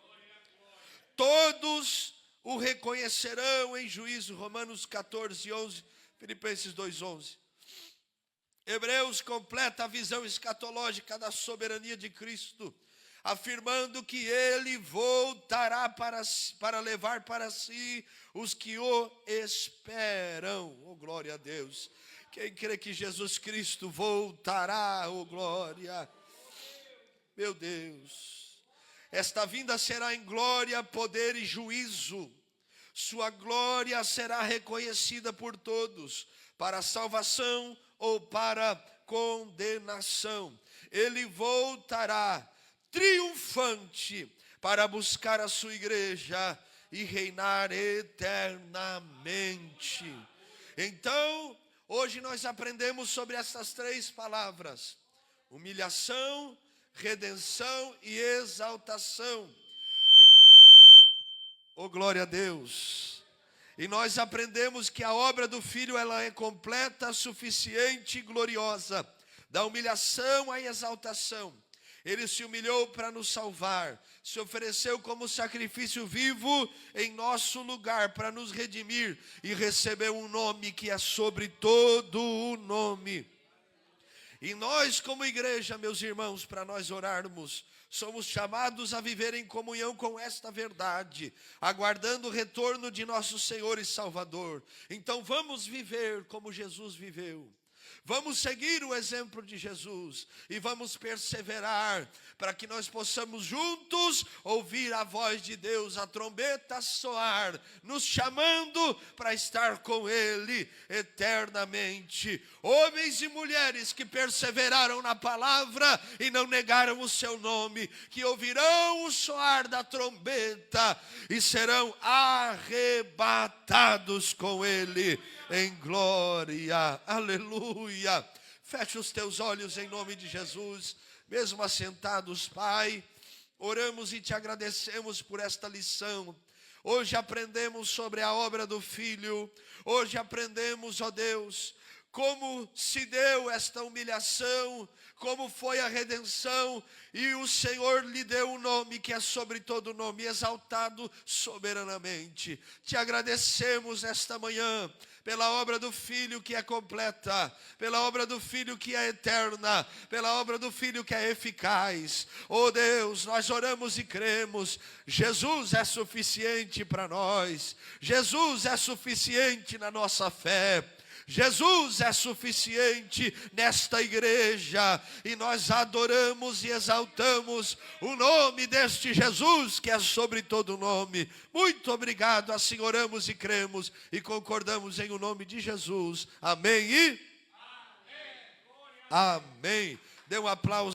Todos o reconhecerão em juízo. Romanos 14, 11, Filipenses 2, 11. Hebreus completa a visão escatológica da soberania de Cristo, afirmando que Ele voltará para levar para si os que o esperam. Oh, glória a Deus. Quem crê que Jesus Cristo voltará, oh glória. Meu Deus. Esta vinda será em glória, poder e juízo. Sua glória será reconhecida por todos, para salvação ou para condenação. Ele voltará triunfante para buscar a sua igreja e reinar eternamente. Então, hoje nós aprendemos sobre essas três palavras: humilhação, redenção e exaltação. Oh, glória a Deus. E nós aprendemos que a obra do Filho, ela é completa, suficiente e gloriosa. Da humilhação à exaltação. Ele se humilhou para nos salvar, se ofereceu como sacrifício vivo em nosso lugar para nos redimir e recebeu um nome que é sobre todo o nome. E nós como igreja, meus irmãos, para nós orarmos, somos chamados a viver em comunhão com esta verdade, aguardando o retorno de nosso Senhor e Salvador. Então vamos viver como Jesus viveu. Vamos seguir o exemplo de Jesus e vamos perseverar para que nós possamos juntos ouvir a voz de Deus, a trombeta soar, nos chamando para estar com Ele eternamente. Homens e mulheres que perseveraram na palavra e não negaram o seu nome, que ouvirão o soar da trombeta e serão arrebatados com Ele em glória. Aleluia. Feche os teus olhos em nome de Jesus. Mesmo assentados, Pai, oramos e te agradecemos por esta lição. Hoje aprendemos sobre a obra do Filho. Hoje aprendemos, ó Deus, como se deu esta humilhação, como foi a redenção, e o Senhor lhe deu um nome que é sobre todo nome, exaltado soberanamente. Te agradecemos esta manhã pela obra do Filho que é completa, pela obra do Filho que é eterna, pela obra do Filho que é eficaz. Oh Deus, nós oramos e cremos, Jesus é suficiente para nós, Jesus é suficiente na nossa fé, Jesus é suficiente nesta igreja, e nós adoramos e exaltamos o nome deste Jesus que é sobre todo nome. Muito obrigado, assim oramos e cremos e concordamos em o nome de Jesus. Amém e amém. Dê um aplauso.